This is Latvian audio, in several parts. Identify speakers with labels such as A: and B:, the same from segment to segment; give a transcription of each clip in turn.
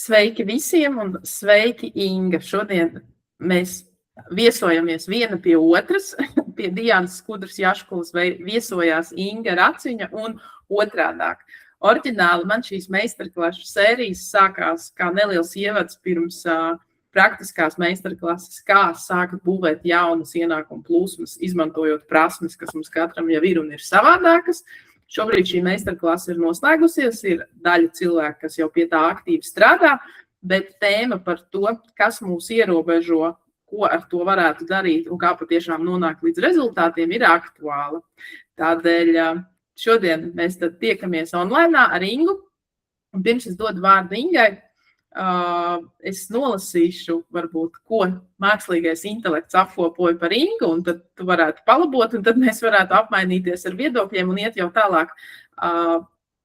A: Sveiki visiem un sveiki, Inga. Šodien mēs viesojamies viena pie otras. Pie Diānas Skudras-Jaškulas viesojās Inga Raciņa un otrādāk. Oriģināli man šīs meistarklašu sērijas sākās kā neliels ievads pirms praktiskās meistarklases, kā sākt būvēt jaunas ienākumu plūsmas, izmantojot prasmes, kas mums katram jau ir un ir savādākas. Šobrīd šī meistarklase ir noslēgusies, ir daļa cilvēku, kas jau pie tā aktīvi strādā, bet tēma par to, kas mūs ierobežo, ko ar to varētu darīt un kā patiešām nonākt līdz rezultātiem, ir aktuāla. Tādēļ šodien mēs tad tiekamies online ar Ingu, un pirms es dodu vārdu Ingai, es nolasīšu, varbūt, ko mākslīgais intelekts apkopoja par Ingu, un tad tu varētu palabot, un tad mēs varētu apmainīties ar viedokļiem un iet jau tālāk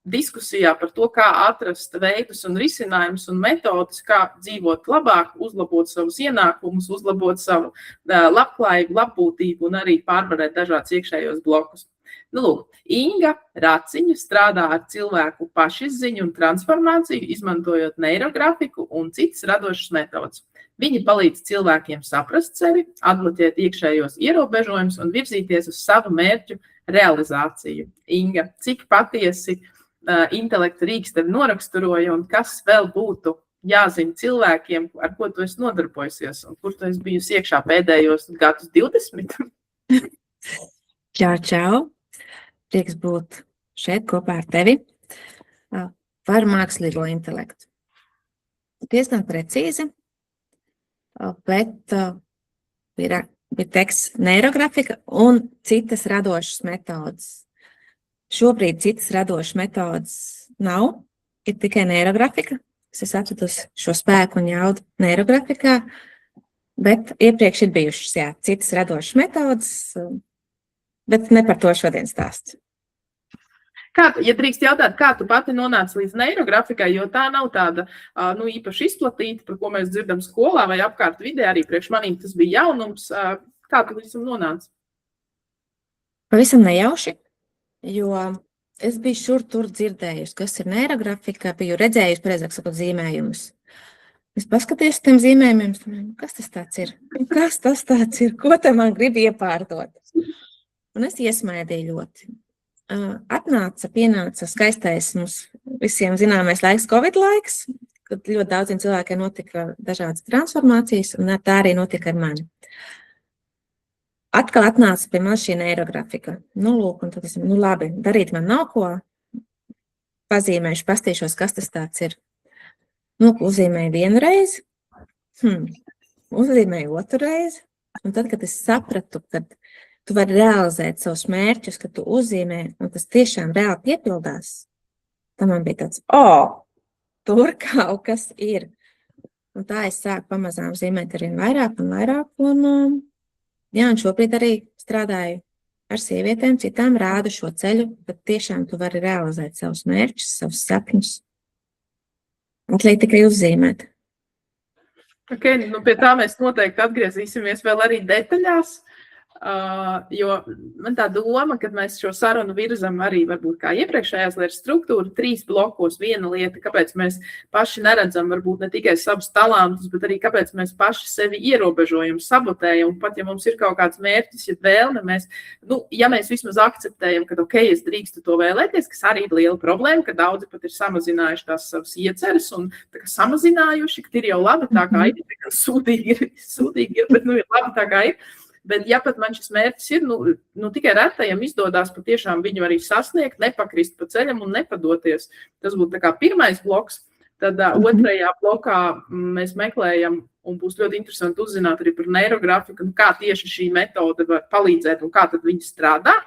A: diskusijā par to, kā atrast veidus un risinājumus un metodus, kā dzīvot labāk, uzlabot savus ienākumus, uzlabot savu labklājību, labbūtību un arī pārvarēt dažādus iekšējos blokus. Nu, lūk, Inga Raciņa strādā ar cilvēku pašizziņu un transformāciju, izmantojot neirografiku un citas radošas metodas. Viņa palīdz cilvēkiem saprast sevi, atbloķēt iekšējos ierobežojumus un virzīties uz savu mērķu realizāciju. Inga, cik patiesi intelekta rīks tevi noraksturoja un kas vēl būtu jāzina cilvēkiem, ar ko tu esi nodarbojusies un kur tu esi bijusi iekšā pēdējos gadus 20?
B: Čau! Prieks būt šeit kopā ar tevi par mākslīgo intelektu. Diezgan precīzi, bet ir teksts neirografika un citas radošas metodas. Šobrīd citas radošas metodas nav, ir tikai neirografika. Es atradusi šo spēku un jaudu neirografikā, bet iepriekš ir bijušas, citas radošas metodas, bet ne par to šodien stāsts.
A: Ja drīkst jautāt, kā tu pati nonāci līdz neirografikai, jo tā nav tāda īpaši izplatīta, par ko mēs dzirdam skolā vai apkārt vidē, arī priekš manīm tas bija jaunums. Kā tu līdz tam nonāci?
B: Pavisam nejauši, jo es biju šur tur dzirdējusi, kas ir neirografika, biju redzējusi, pareizāk sakot, zīmējumus. Es paskatījos tiem zīmējumiem, kas tas tāds ir? Kas tas tāds ir? Ko te man grib iepārdot? Un es iesmaidīju ļoti. Pienāca skaistais mums visiem zināmais laiks, Covid laiks, kad ļoti daudziem cilvēkiem notika dažādas transformācijas, un tā arī notika ar mani. Atkal atnāca pie man šī neirografika. Lūk, un tad es, labi, darīt man nav ko, pazīmēšu, pastīšos, kas tas tāds ir. Uzzīmēju vienu reizi, uzzīmēju otru reizi, un tad, kad es sapratu, kad tu vari realizēt savus mērķus, kad tu uzzīmē, un tas tiešām reāli piepildās. Tad man bija tāds, tur kaut kas ir. Un tā es sāku pamazām zīmēt arī vairāk un vairāk. Un šobrīd arī strādāju ar sievietēm, citām rādu šo ceļu, bet tiešām tu vari realizēt savus mērķus, savus sapņus. Atliek tikai uzzīmēt.
A: Pie tā mēs noteikti atgriezīsimies vēl arī detaļās. Jo man tā doma, kad mēs šo sarunu virzam arī varbūt kā iepriekšējās lietas struktūru, 3 blokos. Viena lieta, kāpēc mēs paši neredzam varbūt ne tikai savus talantus, bet arī kāpēc mēs paši sevi ierobežojam, sabotējam, un pat ja mums ir kaut kāds mērķis, ja vēlme, ja mēs vismaz akceptējam, ka es drīkstu to vēlēties, kas arī ir liela problēma, ka daudzi pat ir samazinājuši tās savas ieceres un samazinājuši, ka ir jau labi tā kā ir, sūdīgi ir, bet ir labi tā kā ir. Bet ja pat man šis mērķis ir, tikai retajam izdodās patiešām viņu arī sasniegt, nepakrist pa ceļam un nepadoties. Tas būtu tā kā pirmais bloks. Tad otrajā blokā mēs meklējam, un būs ļoti interesanti uzzināt arī par neirografiku, kā tieši šī metode var palīdzēt un kā tad viņi strādā.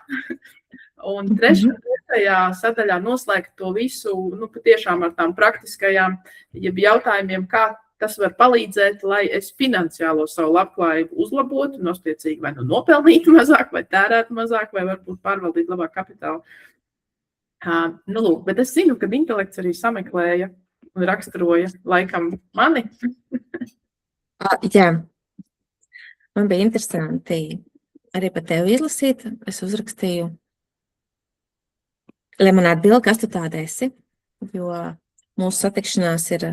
A: Un trešajā sadaļā noslēgt to visu, patiešām ar tām praktiskajām jautājumiem, kā tas var palīdzēt, lai es finansiālo savu labklājību uzlabotu, nospiecīgi vai nopelnītu mazāk, vai tērētu mazāk, vai varbūt pārvaldīt labāk kapitālu. Lūk, bet es zinu, ka intelekts arī sameklēja un raksturoja laikam mani.
B: Jā, man bija interesanti arī par tevi izlasīt. Es uzrakstīju, lai man atbild, kas tu tāda esi, jo mūsu satikšanās ir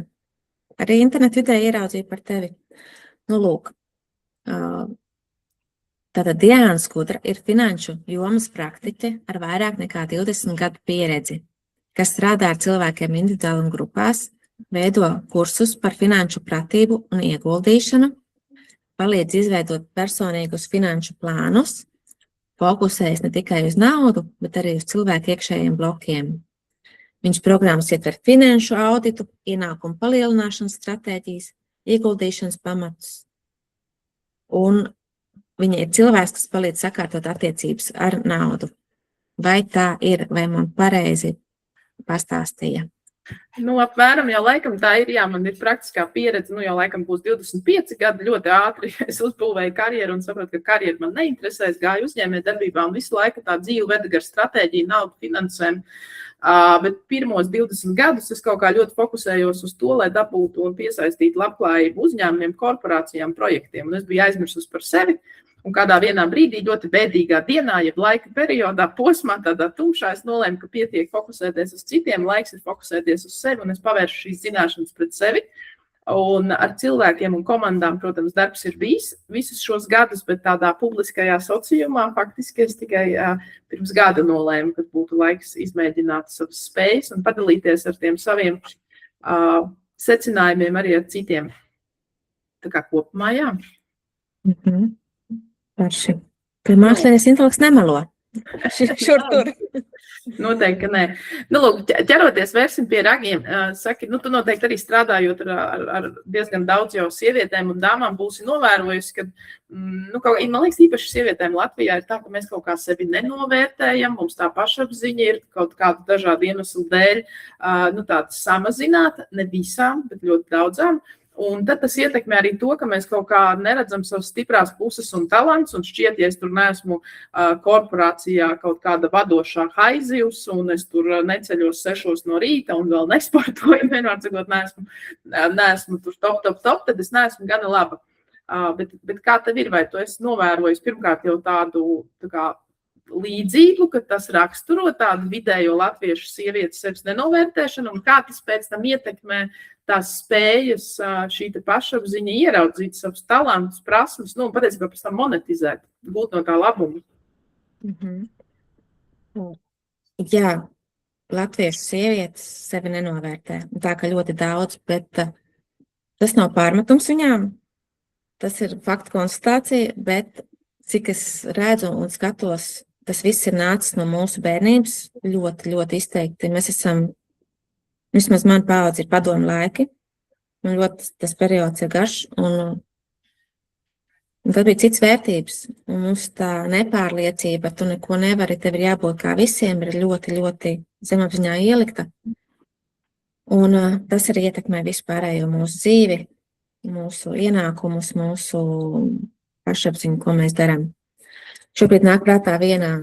B: arī internetu vidē ieraudzīju par tevi. Nu, lūk, tātad Diāna Skudra ir finanšu jomas praktiķe ar vairāk nekā 20 gadu pieredzi, kas strādā ar cilvēkiem individuāli un grupās, veido kursus par finanšu pratību un ieguldīšanu, palīdz izveidot personīgus finanšu plānus, fokusējas ne tikai uz naudu, bet arī uz cilvēku iekšējiem blokiem. Viņš programmas ietver finanšu auditu, ienākumu palielināšanas stratēģijas, ieguldīšanas pamatus. Un viņa ir cilvēks, kas palīdz sakārtot attiecības ar naudu. Vai tā ir, vai man pareizi pastāstīja?
A: Nu, apmēram jau laikam tā ir, jā, man ir praktiskā pieredze, nu jau laikam būs 25 gadi, ļoti ātri es uzbūvēju karjeru un saprotu, ka karjeru man neinteresēs, gāju uzņēmē darbībā un visu laiku tā dzīve veda gar stratēģiju, naudu, finansēm, bet pirmos 20 gadus es kaut kā ļoti fokusējos uz to, lai dabūtu un piesaistītu labklājību uzņēmumiem, korporācijām, projektiem, un es biju aizmirsus par sevi. Un kādā vienā brīdī ļoti bēdīgā dienā, jeb laika periodā, posmā, tādā tumšā, es nolēmu, ka pietiek fokusēties uz citiem, laiks ir fokusēties uz sevi, un es pavēršu šīs zināšanas pret sevi. Un ar cilvēkiem un komandām, protams, darbs ir bijis visus šos gadus, bet tādā publiskajā sociumā faktiski es tikai pirms gada nolēmu, ka būtu laiks izmēģināt savas spējas un padalīties ar tiem saviem secinājumiem arī ar citiem. Tā kā kopumā, jā.
B: Parši. Ka mākslinieks intelekts nemelo. Šur tur.
A: Noteikti, ka nē. Nu, lūk, ķeroties vērsim pie ragiem, saki, nu, tu noteikti arī strādājot ar diezgan daudz jau sievietēm un dāmām būsi novērojusi, ka, nu, man liekas, īpaši sievietēm Latvijā ir tā, ka mēs kaut kā sevi nenovērtējam, mums tā pašapziņa ir kaut kādu dažādu iemeslu dēļ, nu, tāda samazināta, ne visām, bet ļoti daudzām. Un tad tas ietekmē arī to, ka mēs kaut kā neredzam savas stiprās puses un talants, un šķiet, ja es tur neesmu korporācijā kaut kāda vadošā haizivs, un es tur neceļos 6 no rīta un vēl nesportoju, vienmēr cikot neesmu tur top, tad es neesmu gana laba. Bet kā tev ir, vai tu esi novērojis pirmkārt jau tādu tā kā līdzību, ka tas raksturo tādu vidējo latviešu sievietes sevis nenovērtēšanu, un kā tas pēc tam ietekmē tās spējas, šī pašapziņa ieraudzīt savus talantus, prasmes, nu, un patiesībā pēc tam monetizēt, būt no tā labumu.
B: Jā, latviešu sievietes sevi nenovērtē, tā ka ļoti daudz, bet tas nav pārmetums viņām, tas ir faktu konstatācija, bet cik es redzu un skatos, tas viss ir nācis no mūsu bērnības ļoti, ļoti izteikti. Mēs esam, vismaz man paudze ir padomu laiki, un ļoti tas periods ir garš, un tad bija cits vērtības, un mums tā nepārliecība, tu neko nevari, tev ir jābūt kā visiem, ir ļoti, ļoti zemapziņā ielikta, un tas arī ietekmē vispārējo mūsu dzīvi, mūsu ienākumus, mūsu pašapziņu, ko mēs darām. Šobrīd nāk prātā viena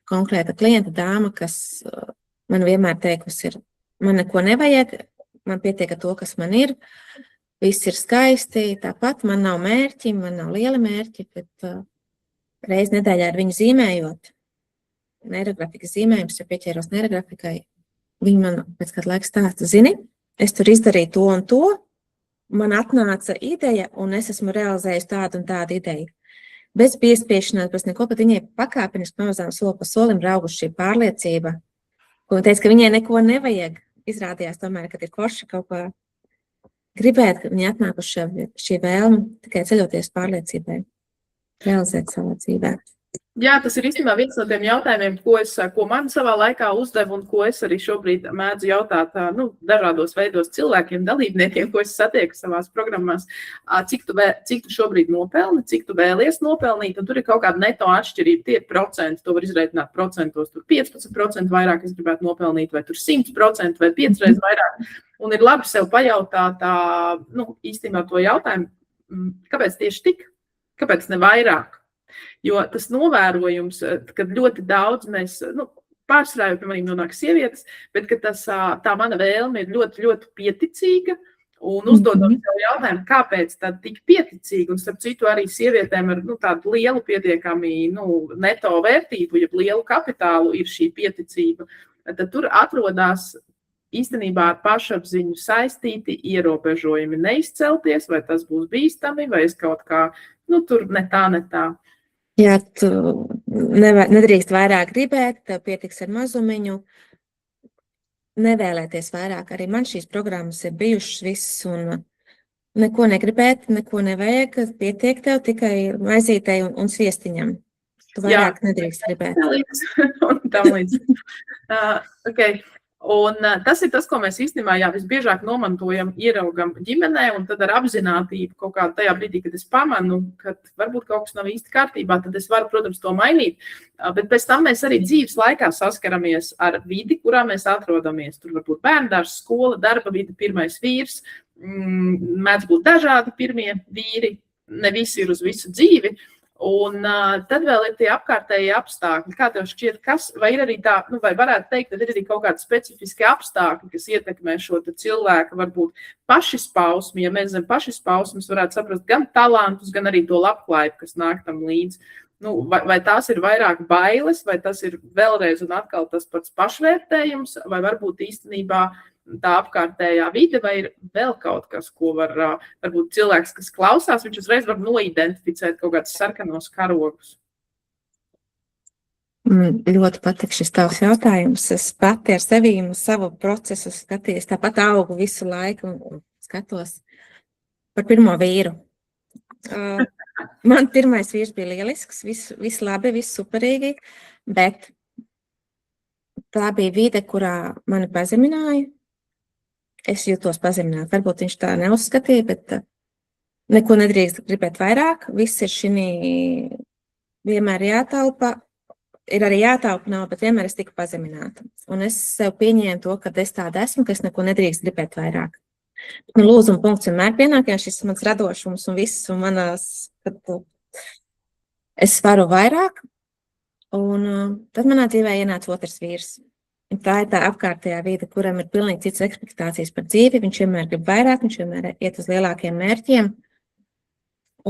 B: konkrēta klienta dāma, kas man vienmēr teikusi ir, man neko nevajag, man pietiek ar to, kas man ir, viss ir skaisti, tāpat man nav mērķi, man nav liela mērķi, bet reiz nedēļā ar viņu zīmējot, neirografikas zīmējums, ja pieķēros neirografikai, viņa man pēc kāda laika stāsta, zini, es tur izdarīju to un to, man atnāca ideja, un es esmu realizējusi tādu un tādu ideju. Bez piespiešanās, bez neko, bet viņai pakāpeniski pamazām soli pa solim rauguši šī pārliecība, ko teica, ka viņai neko nevajag. Izrādījās tomēr, kad ir forši kaut ko gribēt, ka viņi atnākuši šī vēlme tikai ceļoties pārliecībai, realizēt savā dzīvē.
A: Jā, tas ir īstenībā viens no tiem jautājumiem, ko man savā laikā uzdevu un ko es arī šobrīd mēdzu jautāt dažādos veidos cilvēkiem, dalībniekiem, ko es satieku savās programmās, cik tu šobrīd nopelni, cik tu vēlies nopelnīt, un tur ir kaut kāda neto atšķirība, tie ir procenti, to var izreikināt procentos, tur 15% vairāk es gribētu nopelnīt, vai tur 100% vai 5 reizes vairāk, un ir labi sev pajautāt, īstenībā to jautājumu, kāpēc tieši tik, kāpēc ne vairāk? Jo tas novērojums, kad ļoti daudz mēs, pārsvarā jau, piemēram, nonāk sievietes, bet ka tā mana vēlme ir ļoti, ļoti pieticīga un uzdodot sev jautājumu, kāpēc tad tik pieticīga, un starp citu arī sievietēm ar tādu lielu pietiekami neto vērtību, ja lielu kapitālu ir šī pieticība, tad tur atrodās īstenībā ar pašapziņu saistīti ierobežojumi neizcelties, vai tas būs bīstami, vai es kaut kā, tur ne tā.
B: Jā, tu nedrīkst vairāk gribēt, tev pietiks ar mazumiņu, nevēlēties vairāk. Arī man šīs programmas ir bijušas viss, un neko negribēt, neko nevajag, pietiek tev tikai maizītei un sviestiņam. Tu vairāk nedrīkst gribēt.
A: Un tam līdz. Okay. Un tas ir tas, ko mēs īstenībā visbiežāk nomantojam, ieraugam ģimenē, un tad ar apzinātību kaut kā tajā brīdī, kad es pamanu, ka varbūt kaut kas nav īsti kārtībā, tad es varu, protams, to mainīt. Bet pēc tam mēs arī dzīves laikā saskaramies ar vidi, kurā mēs atrodamies. Tur var būt bērndārs, skola, darba vide, pirmais vīrs, mēdz būt dažādi pirmie vīri, ne visi ir uz visu dzīvi. Un tad vēl ir tie apkārtējie apstākļi. Kā tev šķiet, vai ir arī tā, vai varētu teikt, ka ir arī kaut kādi specifiski apstākļi, kas ietekmē šo cilvēku, varbūt pašizpausmi, ja mēs zem pašizpausmes varētu saprast gan talantus, gan arī to labklājību, kas nāk tam līdzi. Vai tās ir vairāk bailes, vai tas ir vēlreiz un atkal tas pats pašvērtējums, vai varbūt īstenībā tā apkārtējā vide, vai ir vēl kaut kas, ko varbūt cilvēks, kas klausās, viņš uzreiz var noidentificēt kaut kādus sarkanos karogus?
B: Ļoti patīk šis tavs jautājums. Es pati ar sevi savu procesu skatījos, tāpat augu visu laiku un skatos par pirmo vīru. Man pirmais vīrs bija lielisks, viss labi, viss superīgi, bet tā bija vide, kurā mani pazemināja. Es jūtos pazemināta. Varbūt viņš tā neuzskatīja, bet neko nedrīkst gribēt vairāk. Viss ir šī vienmēr jātaupa. Ir arī jātaupa nav, bet vienmēr es tiku pazemināta. Un es sev pieņēmu to, ka es tāda esmu, ka es neko nedrīkst gribēt vairāk. Lūzuma punkts vienmēr pienāk, ja šis mans radošums un viss, un kad es varu vairāk. Un tad manā dzīvē ienāca otrs vīrs. Tā ir tā apkārtējā vide, kuram ir pilnīgi citas ekspektācijas par dzīvi. Viņš vienmēr grib vairāk, viņš vienmēr iet uz lielākiem mērķiem.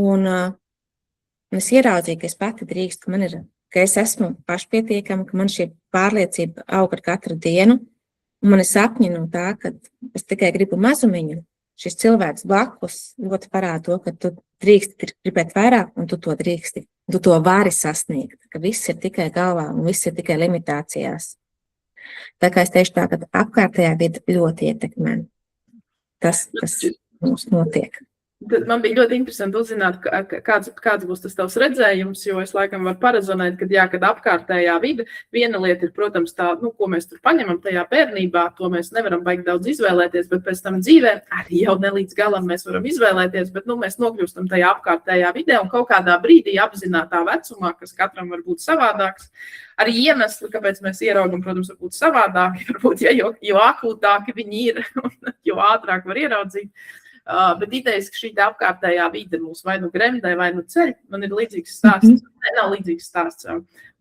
B: Un es ieraudzīju, ka es pati drīkstu, ka es esmu pašpietiekama, ka man šī pārliecība aug ar katru dienu. Un man ir sapņi no tā, ka es tikai gribu mazumiņu. Šis cilvēks blakus ļoti parāda to, ka tu drīksti gribēt vairāk, un tu to drīksti. Tu to vari sasniegt, ka viss ir tikai galvā un viss ir tikai limitācijās. Tā kā es teikšu tā, ka apkārtējā vide ļoti ietekmē tas, kas mums notiek.
A: Man bija ļoti interesanti uzzināt, kāds būs tas tavs redzējums, jo es laikam varu parezonēt, kad apkārtējā vide, viena lieta ir, protams, tā, ko mēs tur paņemam tajā bērnībā, to mēs nevaram baigi daudz izvēlēties, bet pēc tam dzīvē arī jau ne līdz galam mēs varam izvēlēties, bet mēs nokļūstam tajā apkārtējā vidē un kaut kādā brīdī apzinātā vecumā, kas katram var būt savādāks. Arī iemesli, kāpēc mēs ieraugam, protams, var būt savādāki, varbūt, jo akūtāki viņi ir, jo ātrāk var ieraudzīt. Bet idejas, ka šī apkārtējā vide mūs vai gremdē, vai ceļ, man ir līdzīgs stāsts. Nav līdzīgs stāsts,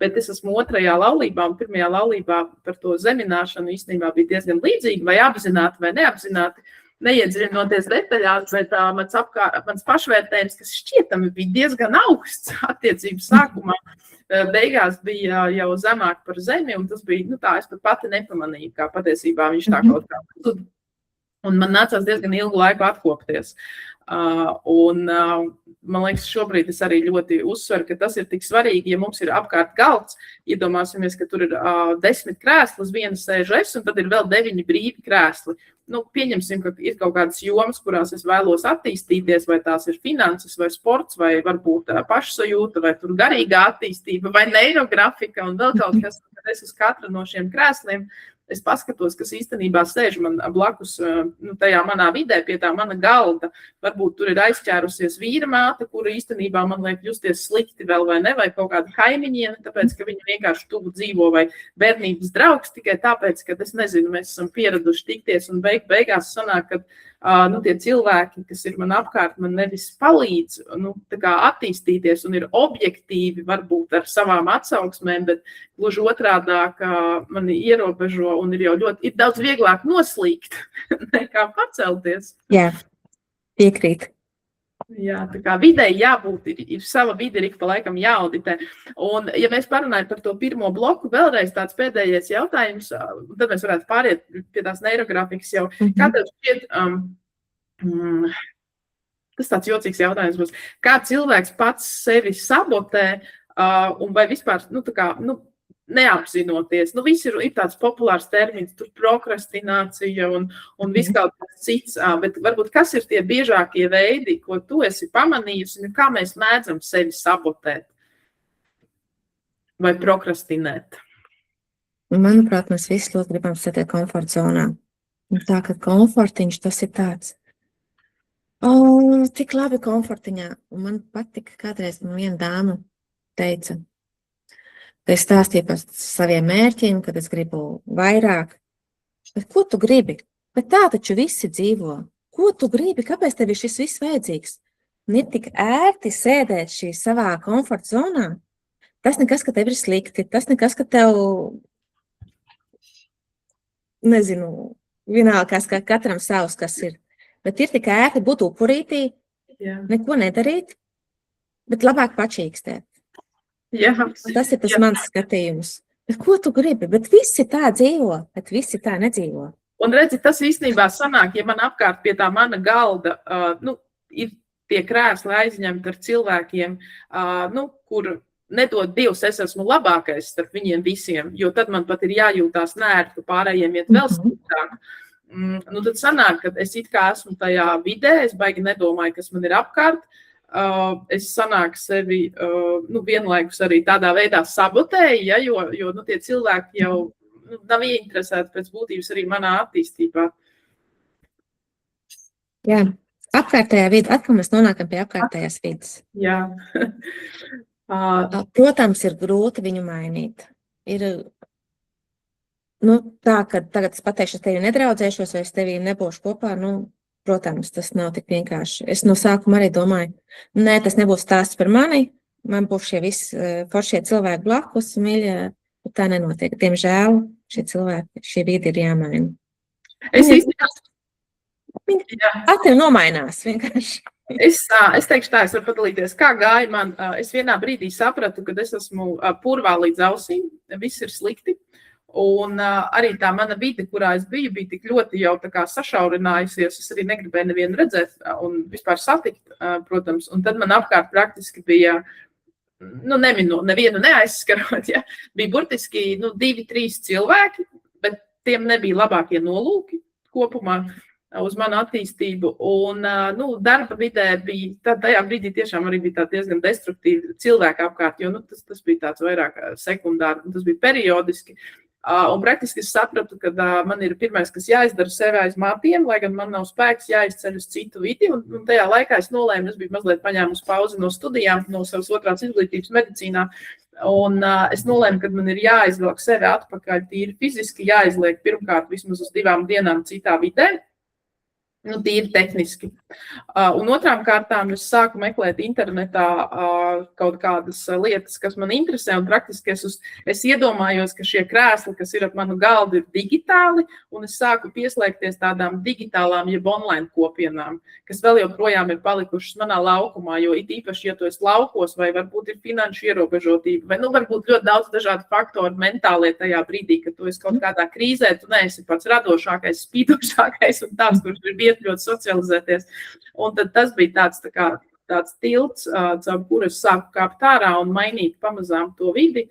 A: bet es esmu otrajā laulībā, un pirmajā laulībā par to zemināšanu īstenībā bija diezgan līdzīgi, vai apzināti, vai neapzināti, neiedziļinoties detaļās, bet mans pašvērtējums, kas šķietami bija diezgan augsts attiecību sākumā, beigās bija jau zemāk par zemi, un tas bija, es pat pati nepamanīju, kā patiesībā viņš tā kaut kā zud. Un man nācās diezgan ilgu laiku atkopties. Man liekas, šobrīd es arī ļoti uzsveru, ka tas ir tik svarīgi, ja mums ir apkārt galds, iedomāsimies, ka tur ir 10 krēsli, uz vienu sēž es, un tad ir vēl 9 brīvi krēsli. Pieņemsim, ka ir kaut kādas jomas, kurās es vēlos attīstīties, vai tās ir finanses, vai sports, vai varbūt pašsajūta, vai tur garīgā attīstība, vai neirografika, un vēl kaut kas, kad es uz katru no šiem krēsliem es paskatos, kas īstenībā sēž man blakus tajā manā vidē, pie tā mana galda. Varbūt tur ir aizķērusies vīra māte, kura īstenībā man liek justies slikti vēl vai ne, vai kaut kāda kaimiņiene, tāpēc, ka viņa vienkārši tuvu dzīvo, vai bērnības draugs tikai tāpēc, ka es nezinu, mēs esam pieraduši tikties, un beigās sanāk, ka tie cilvēki, kas ir man apkārt, man nevis palīdz attīstīties un ir objektīvi, varbūt ar savām atsauksmēm, bet gluži otrādāk mani ierobežo un ir daudz vieglāk noslīgt nekā pacelties.
B: Jā, piekrīt.
A: Jā, tā kā videi jābūt, ir sava vide, ir ik pa laikam jāauditē. Un, ja mēs parunājam par to pirmo bloku, vēlreiz tāds pēdējais jautājums, tad mēs varētu pāriet pie tās neirografikas jau. Kā tev šķiet, tas tāds jocīgs jautājums būs, kā cilvēks pats sevi sabotē un vai vispār, neapzinoties. Viss ir tāds populārs termins, tur prokrastinācija un viss kaut kas cits, bet varbūt kas ir tie biežākie veidi, ko tu esi pamanījusi, un kā mēs mēdzam sevi sabotēt vai prokrastinēt?
B: Manuprāt, mēs visi ļoti gribam sēdēt komforta zonā. Un tā, ka komfortiņš tas ir tāds. Tik labi komfortiņā. Un man patika kādreiz viena dāma teica, ka es stāstīju par saviem mērķiem, kad es gribu vairāk. Bet ko tu gribi? Bet tā taču visi dzīvo. Ko tu gribi? Kāpēc tev ir šis viss vajadzīgs? Un ir tik ērti sēdēt šī savā komforta zonā. Tas nekas, ka tev ir slikti. Tas nekas, ka tev, nezinu, vienalgās, ka katram savs, kas ir. Bet ir tik ērti būt upurītī, neko nedarīt, bet labāk pačīkstēt.
A: Jā.
B: Tas ir tas mans skatījums. Bet ko tu gribi? Bet visi tā dzīvo, bet visi tā nedzīvo.
A: Un redzi, tas īstenībā sanāk, ja man apkārt pie tā mana galda ir tie krēsli aizņemti ar cilvēkiem, kur nedod Dievs, es esmu labākais starp viņiem visiem, jo tad man pat ir jājūtās nērti, pārējiem iet vēl sliktāk. Tad sanāk, ka es it kā esmu tajā vidē, es baigi nedomāju, kas man ir apkārt. Es sanāku sevi vienlaikus arī tādā veidā sabotēju, jo tie cilvēki jau nav ieinteresēti pēc būtības arī manā attīstībā.
B: Jā, apkārtējā vide, atkal mēs nonākam pie apkārtējās vides.
A: Jā.
B: Protams, ir grūti viņu mainīt. Ir tā, ka tagad es pateikšu, es tevi nedraudzēšos vai es tevi nebūšu kopā, protams, tas nav tik vienkārši. Es no sākuma arī domāju, nē, tas nebūs stāsts par mani, man būs šie visi foršie cilvēki blakus, mīļie, bet tā nenotiek. Diemžēl šie vidi ir jāmaina. Viņi nomainās vienkārši.
A: Es teikšu tā, es varu padalīties, kā gāja man. Es vienā brīdī sapratu, kad es esmu purvā līdz ausīm, viss ir slikti. Un arī tā mana vide, kurā es biju, bija tik ļoti jau tā kā sašaurinājusies. Es arī negribēju nevienu redzēt un vispār satikt, protams. Un tad man apkārt praktiski bija, nevienu neaizskarot, bija burtiski 2-3 cilvēki, bet tiem nebija labākie nolūki kopumā uz manu attīstību. Un darba vidē bija, tajā brīdī tiešām arī bija tā diezgan destruktīvi cilvēki apkārt, jo tas bija tāds vairāk sekundāri, un tas bija periodiski. Un praktiski es sapratu, ka man ir pirmais, kas jāizdara sevi aiz matiem, lai gan man nav spēks jāizceļ uz citu vidi. Un tajā laikā es nolēmu, es biju mazliet paņēmusi pauzi no studijām, no savas otrās izglītības medicīnā. Un es nolēmu, ka man ir jāizvelk sevi atpakaļ, tīri fiziski jāizliek pirmkārt vismaz uz 2 dienām citā vidē. Tīri tehniski. Un otrām kārtām es sāku meklēt internetā kaut kādas lietas, kas man interesē, un praktiski es iedomājos, ka šie krēsli, kas ir ap manu galdu, ir digitāli, un es sāku pieslēgties tādām digitālām jeb online kopienām, kas vēl joprojām ir palikušas manā laukumā, jo it īpaši, ja tu esi laukos, vai varbūt ir finanšu ierobežotība, vai varbūt ļoti daudz dažādu faktoru mentālie tajā brīdī, kad tu esi kaut kādā krīzē, tu neesi pats radošākais, spīdošākais un tāds, kurš ir ļoti socializēties. Un tad tas bija tāds tilts, caur kuru es sāku kāpt ārā un mainīt pamazām to vidi.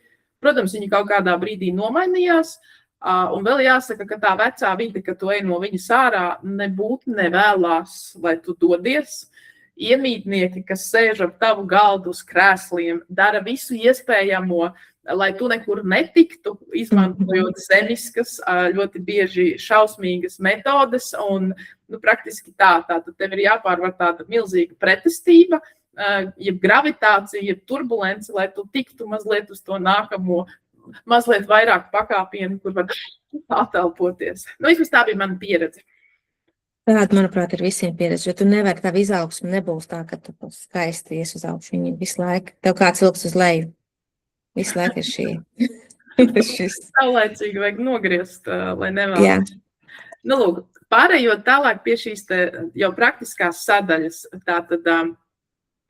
A: Protams, viņi kaut kādā brīdī nomainījās. Un vēl jāsaka, ka tā vecā vide, ka tu ej no viņas ārā, nebūtu nevēlās, lai tu dodies. Iemītnieki, kas sēž ap tavu galdu uz krēsliem, dara visu iespējamo, lai tu nekur netiktu, izmantojot zemiskas, ļoti bieži šausmīgas metodes, un praktiski tad tev ir jāpārvar tāda milzīga pretestība, jeb gravitācija, jeb turbulence, lai tu tiktu mazliet uz to nākamo, mazliet vairāk pakāpienu, kur var atelpoties. Vismaz tā bija mana pieredze.
B: Tāda, manuprāt, ir visiem pieredze, jo tu nevari, tā izaugsme nebūs tā, ka tu skaisti ies uz augšu, viņi visu laiku, tev kāds vilks uz leju. Visu laiku ir šis.
A: Saulēcīgi vajag nogriezt, lai nevēlas. Lūk, pārējot tālāk pie šīs jau praktiskās sadaļas, tātad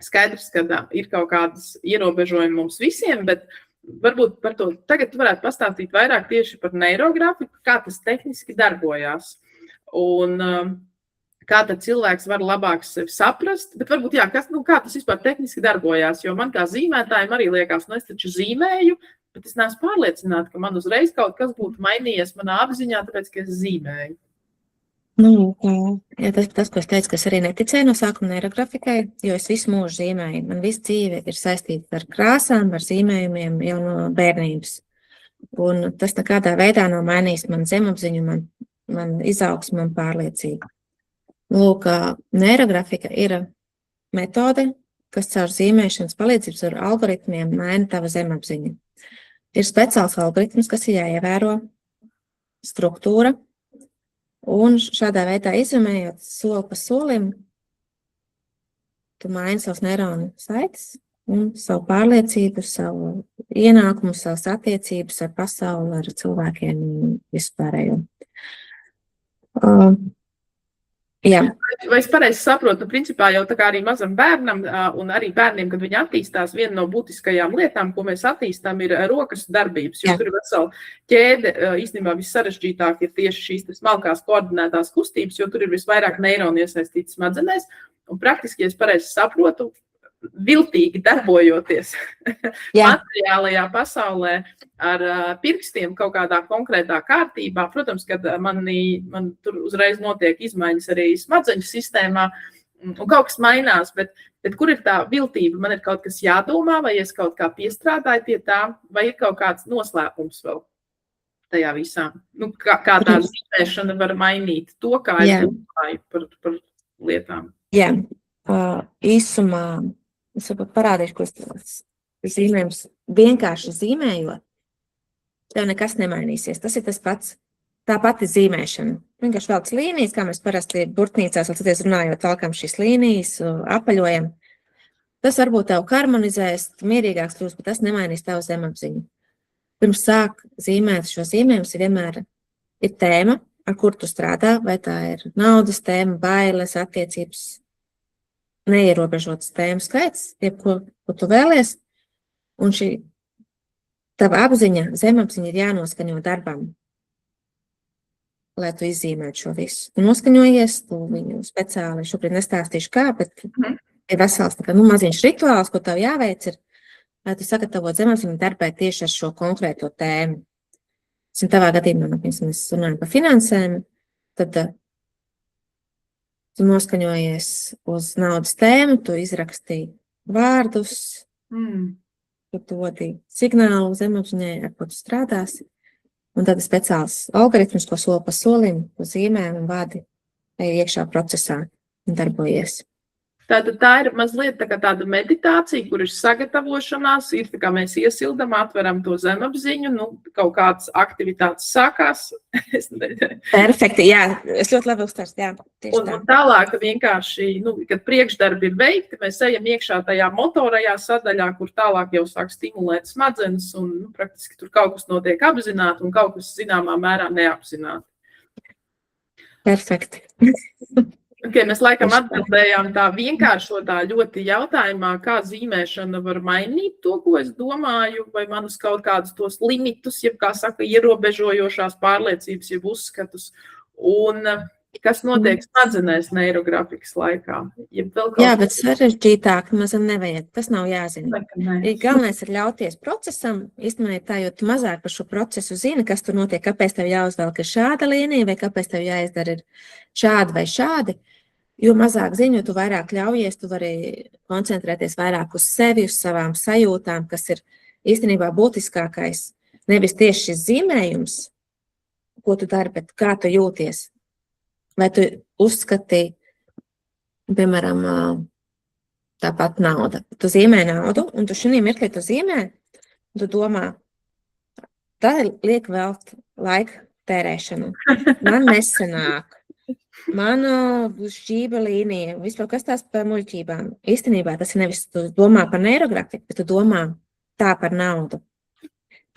A: skaidrs, ka ir kaut kādas ierobežojumi mums visiem, bet varbūt par to tagad tu varētu pastāstīt vairāk tieši par neirografiku, kā tas tehniski darbojās. Un kā tad cilvēks var labāk sevi saprast, bet varbūt, jā, kā tas vispār tehniski darbojās, jo man kā zīmētājiem arī liekas, es taču zīmēju, bet es neesmu pārliecināta, ka man uzreiz kaut kas būtu mainījies manā apziņā, tāpēc, ka es zīmēju.
B: Jā, tas, ko es teicu, ka es arī neticēju no sākuma neirografikai, jo es visu mūžu zīmēju. Man visa dzīve ir saistīta ar krāsām, ar zīmējumiem jau no bērnības. Un tas nekādā veidā nav mainījis man zemapziņu, man izaugsmu, man pārliecību. Lūk, neirografika ir metode, kas caur zīmēšanas palīdzības ar algoritmiem maina tava zemapziņu. Ir speciāls algoritms, kas ir jāievēro struktūra, un šādā veidā izumējot soli pa solim, tu maini savus neironu saites un savu pārliecību, savu ienākumu, savas attiecības ar pasauli, ar cilvēkiem un vispārējo. Jā.
A: Vai es pareizi saprotu, principā jau tā kā arī mazam bērnam un arī bērniem, kad viņi attīstās, viena no būtiskajām lietām, ko mēs attīstām, ir rokas darbības, jo tur ir vesela ķēde, īstenībā vissarežģītāk ir tieši šīs smalkās koordinētās kustības, jo tur ir visvairāk neironi iesaistītas smadzenēs, un praktiski, ja es pareizi saprotu, viltīgi darbojoties materiālajā pasaulē ar pirkstiem kaut kādā konkrētā kārtībā. Protams, kad man tur uzreiz notiek izmaiņas arī smadzeņu sistēmā un kaut kas mainās, bet kur ir tā viltība? Man ir kaut kas jādomā, vai es kaut kā piestrādāju pie tā, vai ir kaut kāds noslēpums vēl tajā visā? Kā tā zīmēšana var mainīt to, kā es domāju par lietām?
B: Jā, īsumā es varbūt parādīšu, ko es zīmējums vienkārši zīmējot, tev nekas nemainīsies. Tas ir tas pats, tā pati zīmēšana. Vienkārši velc līnijas, kā mēs parasti burtnīcās, vēl runājot, valkam šīs līnijas, apaļojam. Tas varbūt tev harmonizēs, mierīgāks kļūst, bet tas nemainīs tavu zemapziņu. Pirms sāk zīmēt šo zīmējumus, vienmēr ir tēma, ar kur tu strādā, vai tā ir naudas tēma, bailes, attiecības, neierobežotas tēmu skaits, ko tu vēlies, un šī tava apziņa, zemapziņa ir jānoskaņo darbam, lai tu izzīmētu šo visu. Tu noskaņojies, tu viņu speciāli, šobrīd nestāstīšu kā, bet ir vesels maziņš rituāls, ko tev jāveic ir, lai tu sagatavot zemapziņu darbē tieši ar šo konkrēto tēmu. Un tavā gadījumā, mēs runājam par finansēm, tad tu noskaņojies uz naudas tēmu, tu izrakstīji vārdus, tu dodi signālu zemapziņai, ar ko tu strādāsi, un tad ir speciāls algoritms, ko soli pa solim, tu zīmē un vadi iekšā procesā un darbojies.
A: Tātad tā ir mazliet tāda meditācija, kur ir sagatavošanās, ir tā kā mēs iesildam, atveram to zemapziņu, kaut kādas aktivitātes sākās.
B: Perfekti, jā, es ļoti labi uztverstu, jā.
A: Un tālāk vienkārši, kad priekšdarbi ir veikti, mēs ejam iekšā tajā motorajā sadaļā, kur tālāk jau sāk stimulēt smadzenes, un praktiski tur kaut kas notiek apzināti un kaut kas zināmā mērā neapzināti.
B: Perfekti.
A: Mēs laikam atbildējām tā vienkāršotā ļoti jautājumā, kā zīmēšana var mainīt to, ko es domāju, vai manus kaut kādus tos limitus, jeb kā saka, ierobežojošās pārliecības, jeb uzskatus, un kas notiek smadzenēs neirografikas laikā.
B: Jā, bet sarežģītāk mazam nevajag, tas nav jāzina. Galvenais ir ļauties procesam, īstenībā tā, jo tu mazāk par šo procesu zini, kas tur notiek, kāpēc tev jāuzvelk ir šāda līnija, vai kāpēc tev jāizdara ir šādi vai šādi. Jo mazāk ziņu, tu vairāk ļaujies, tu vari koncentrēties vairāk uz sevi, uz savām sajūtām, kas ir īstenībā būtiskākais. Nevis tieši šis zīmējums, ko tu dari, bet kā tu jūties. Vai tu uzskati, piemēram, tāpat nauda. Tu zīmē naudu, un tu šī mirklī tu zīmē, un tu domā, tā liek velt laika tērēšanu. Man nesanāk. Manu šķība līnija, vispār kas tās par muļķībām. Īstenībā tas ir nevis tu domā par neirografiku, bet tu domā tā par naudu.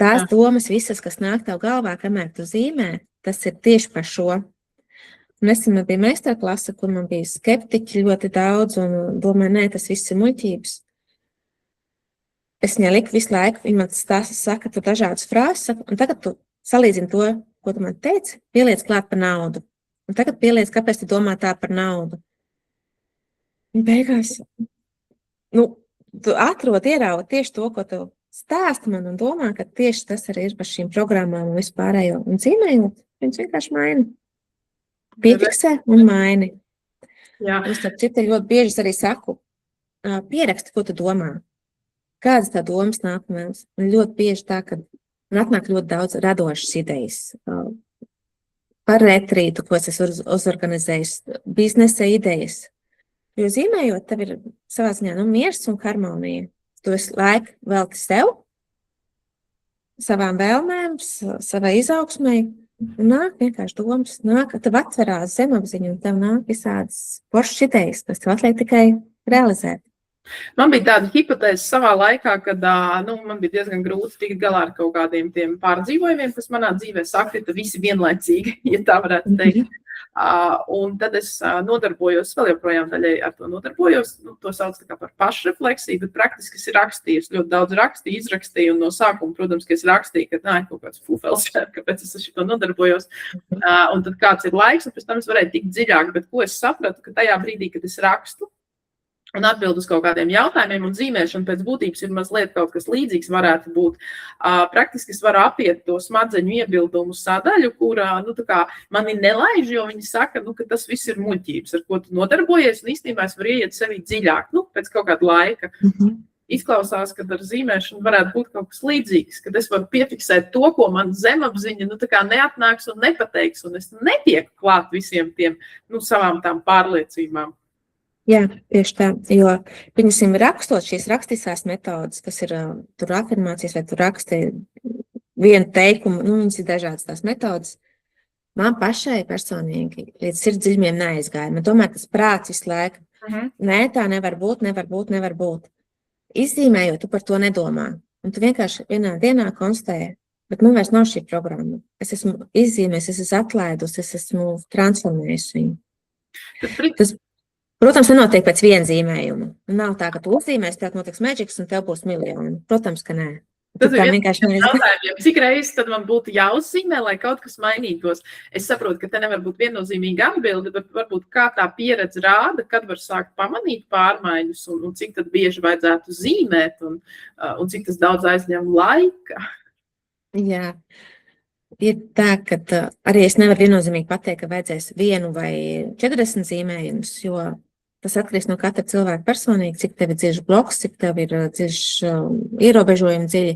B: Tās domas visas, kas nāk tev galvā, kamēr tu zīmē, tas ir tieši par šo. Nesen man bija meistarklase, kur man bija skeptiķi ļoti daudz un domāju, nē, tas viss ir muļķības. Es viņai liku visu laiku, viņa man stāsta, saka, tu dažādas frāzes, un tagad tu salīdzini to, ko tu man teici, pieliec klāt par naudu. Un tagad pieliec, kāpēc tu domā tā par naudu. Un beigās, tu atrod, ieraugi tieši to, ko tu stāsti man un domā, ka tieši tas arī ir par šīm programmām un vispārējo. Un zīmējot, viņš vienkārši maina. Piefiksē un maini.
A: Jā.
B: Un starp citu ļoti bieži arī saku, pieraksti, ko tu domā. Kādas tā domas nāk mums? Un ļoti bieži tā, ka man atnāk ļoti daudz radošas idejas. Par retrītu, ko es esmu uzorganizējis, biznesa idejas. Jo zīmējot, tev ir savā ziņā miers un harmonija. Tu esi laiku velti sev, savām vēlmēm, savai izaugsmai. Nāk vienkārši domas, tev atverās zemapziņa un tev nāk visādas foršas idejas, kas tev atliek tikai realizēt.
A: Man bija tāda hipotēze savā laikā, kad man bija diezgan grūti tikt galā ar kaut kādiem tiem pārdzīvojumiem, kas manā dzīvē sakrita visi vienlaicīgi, ja tā varētu teikt. Un tad es nodarbojos, vēl joprojām daļai ar to nodarbojos, to sauc tā kā par pašrefleksiju, bet praktiski es rakstīju, ļoti daudz rakstīju, izrakstīju, un no sākuma, protams, ka es rakstīju, ka kaut kāds fufels, kāpēc es ar šito nodarbojos, un tad kāds ir laiks, un pēc tam es varēju tikt dziļāk, bet ko es sapratu, ka tajā brīdī, kad es rakstu, un atbild uz kaut kādiem jautājumiem un zīmēšana pēc būtības ir mazliet kaut kas līdzīgs varētu būt. Praktiski es varu apiet to smadzeņu iebildumu sadaļu, kurā, mani nelaiž, jo viņi saka, ka tas viss ir muļķības, ar ko tu nodarbojies, un īstenībā es varu ieiet sevi dziļāk, pēc kaut kāda laika. Izklausās, ka ar zīmēšanu varētu būt kaut kas līdzīgs, kad es varu piefiksēt to, ko man zemapziņa, neatnāks un nepateiks, un es netieku klāt visiem tiem, savām tām pārliecībām.
B: Jā, tieši tā, jo viņasim rakstot šīs rakstīsās metodas, kas ir tur afirmācijas vai tur raksti vienu teikumu, viņas ir dažādas tās metodas. Man pašai personīgi līdz sirdsdziļumiem neaizgāja. Man tomēr tas prāts visu laiku. Nē, tā nevar būt. Izzīmējot, tu par to nedomā. Un tu vienkārši vienā dienā konstatēji, bet man vairs nav šī programma. Es esmu izzīmējis, es esmu atlaidus, es esmu transformējis viņu. Protams, nenotiek pēc viena zīmējuma. Nav tā, ka tu uzzīmēs, tev notiks magics un tev būs miljoni. Protams, ka nē.
A: Tas ir vienkārši jautājumiem. Cik reizes tad man būtu jāuzzīmē, lai kaut kas mainītos? Es saprotu, ka te nevar būt viennozīmīga atbilde, bet varbūt kā tā pieredze rāda, kad var sākt pamanīt pārmaiņas un cik tad bieži vajadzētu zīmēt un cik tas daudz aizņem laika.
B: Jā. Ir tā, ka arī es nevaru viennozīmīgi pateikt, ka vajadzēs 1 vai 40 zīmējumus, jo tas atkarīgs no katra cilvēka personīgi, cik tev ir dziļš bloks, cik tev ir dziļš ierobežojumi dziļi.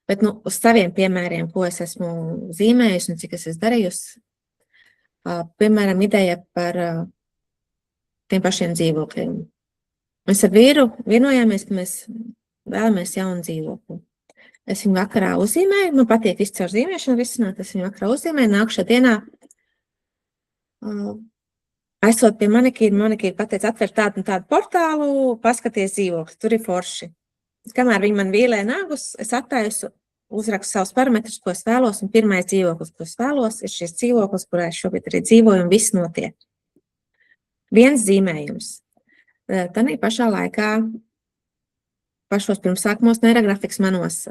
B: Bet uz saviem piemēriem, ko es esmu zīmējusi un cik es esmu darījusi, piemēram, ideja par tiem pašiem dzīvokļiem. Mēs ar vīru vienojāmies, ka mēs vēlamies jaunu dzīvokli. Es viņu vakarā uzzīmēju, man patīk viss caur zīmēšanu risināt, es viņu vakarā uzzīmēju, nākušā dienā aizsot pie manikīra pateica, atver tādu un tādu portālu, paskaties dzīvokli, tur ir forši. Kamēr viņi man vīlē nagus, es attaisu, uzrakstu savus parametrus, ko es vēlos, un pirmais dzīvoklis, ko es vēlos, ir šis dzīvoklis, kurā es šobrīd arī dzīvoju, un viss notiek. Viens zīmējums. Tanī pašā laikā, pašos pirmsākumos neirografikas manos,